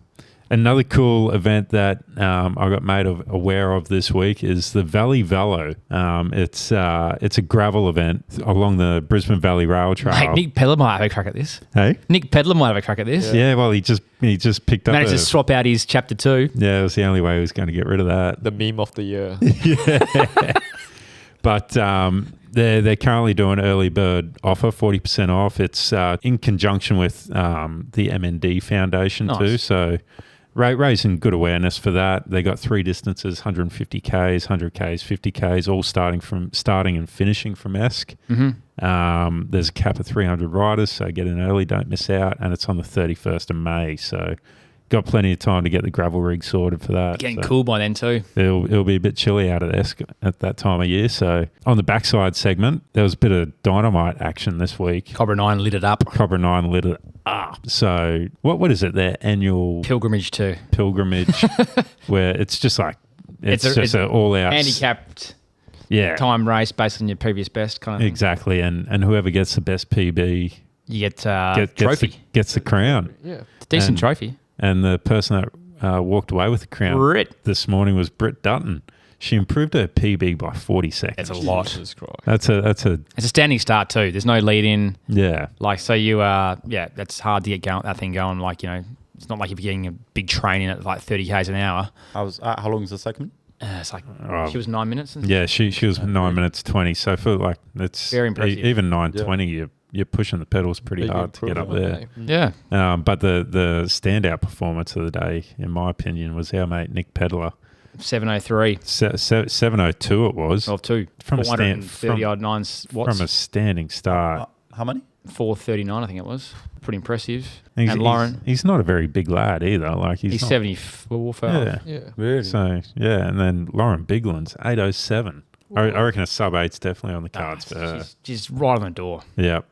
Another cool event that I got made aware of this week is the Valley Velo. It's a gravel event along the Brisbane Valley Rail Trail. Mate, Nick Pedler might have a crack at this. Hey? Nick Pedler might have a crack at this. Yeah, well, he just picked up. Managed to swap out his chapter 2. Yeah, it was the only way he was going to get rid of that. The meme of the year. But they're currently doing early bird offer, 40% off. It's in conjunction with the MND Foundation too. So raising good awareness for that. They got 3 distances, 150Ks, 100Ks, 50Ks, all starting and finishing from ESC. Mm-hmm. There's a cap of 300 riders, so get in early, don't miss out. And it's on the 31st of May. So got plenty of time to get the gravel rig sorted for that. Getting cool by then too. It'll be a bit chilly out at ESC at that time of year. So on the backside segment, there was a bit of dynamite action this week. Cobra 9 lit it up. Cobra 9 lit it up. So what is it? Their annual Pilgrimage too. pilgrimage where it's just like it's just an all out handicapped time race based on your previous best kind of thing. Exactly, and whoever gets the best PB You get trophy gets the crown. Yeah. It's a decent And- trophy. And the person that walked away with the crown Britt. this morning was Britt Dutton. She improved her PB by 40 seconds. That's a lot. Jesus Christ. That's a It's a standing start too. There's no lead in. yeah. Like, so you that's hard to get that thing going. Like, it's not like if you're getting a big train in at like 30 k's an hour. How long is the segment? It's like she was 9 minutes. And Yeah, she was 9 minutes 20. So for like it's Very impressive. Even 9:20, you're pushing the pedals pretty Big hard to get up there. improvement, yeah. But the standout performance of the day, in my opinion, was our mate Nick Pedler. 703. 702 it was. Of 2. From a 430 odd 9 watts. from a standing start. How many? 439, I think it was. Pretty impressive. He's, And Lauren, he's not a very big lad either. Like he's not, 74. Yeah. Yeah. Really? So yeah, and then Lauren Bigland's 807. I reckon a sub 8's definitely on the cards for her. She's right on the door. Yep.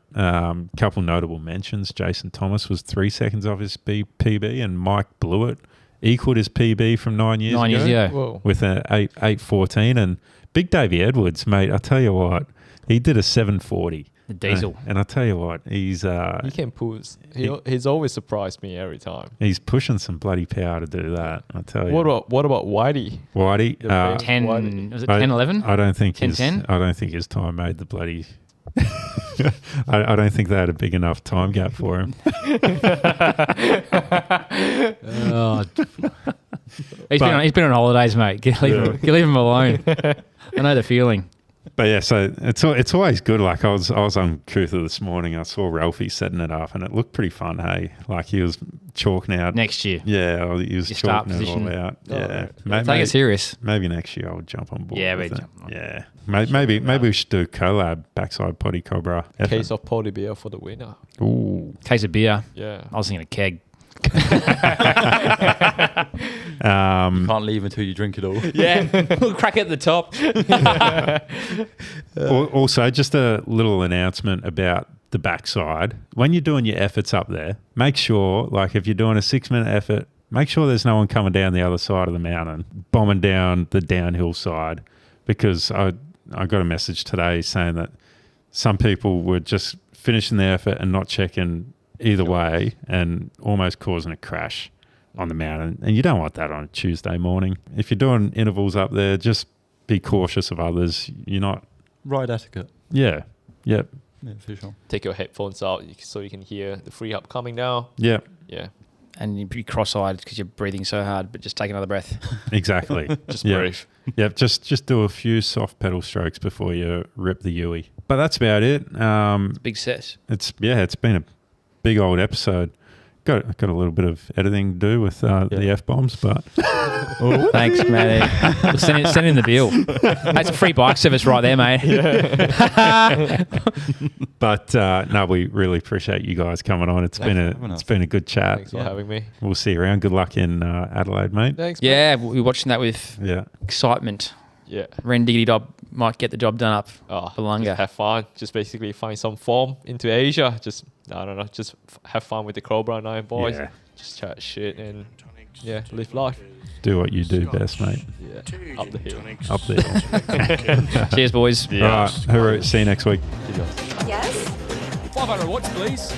Couple notable mentions. Jason Thomas was 3 seconds off his PB, and Mike Blewett equaled his PB from 9 years 9 ago. years, yeah. Whoa. With an 8:14. And Big Davey Edwards, mate, I tell you what, he did a 740. The diesel. And I tell you what, he's He can push. He's always surprised me every time. he's pushing some bloody power to do that. I tell you. What about Whitey? Whitey? The big 10, Whitey. was it 10, 11? I don't think 10, his 10? I don't think his time made the bloody. I don't think they had a big enough time gap for him. Oh. He's been on holidays, mate. Leave him alone. I know the feeling. But yeah, so it's always good. Like I was on Coot-tha this morning. I saw Ralphie setting it up, and it looked pretty fun. Hey, like he was chalking out Next year. Yeah, he was Your start chalking it all position. out. Oh, Yeah, right. Take it serious. Maybe next year I'll jump on board. Yeah, with we it. jump on. Yeah, maybe we should do a collab Backside Poddy Cobra. Case of Poddy beer for the winner. Ooh. Case of beer. Yeah. I was thinking a keg. Can't leave until you drink it all. Yeah. We'll crack it at the top. Also, just a little announcement about the backside. When you're doing your efforts up there, make sure, like if you're doing a 6-minute effort, make sure there's no one coming down the other side of the mountain, bombing down the downhill side, because I got a message today saying that some people were just finishing their effort and not checking either way and almost causing a crash on the mountain. And you don't want that on a Tuesday morning. If you're doing intervals up there, just be cautious of others. You're not... Ride etiquette. Yeah. Yep. Yeah, for sure. Take your headphones out so you can hear the free hub coming down. Yep. Yeah. And you'd be cross-eyed because you're breathing so hard, but just take another breath. Exactly. Just Yep. breathe. Yep. Just do a few soft pedal strokes before you rip the Yui. But that's about it. Big set. It's been a big old episode. Got a little bit of editing to do with the F-bombs, but Thanks, mate. We'll send in the bill. That's a free bike service right there, mate. but no, we really appreciate you guys coming on. It's been a good chat. Thanks for having me. We'll see you around. Good luck in Adelaide, mate. Thanks. Man. Yeah, we're watching that with Yeah. excitement. Yeah. Ren Diggity Dob might get the job done up. Oh, Belunga. just have fun. Just basically find some form into Asia. Just, I don't know, just have fun with the Cobra and Iron Boys. Yeah. Just chat shit and, yeah, live life. Do what you do best, mate. Yeah, up the hill. Up there. Cheers, boys. All right. Hooroo. See you next week. Yes? 500 watts, please.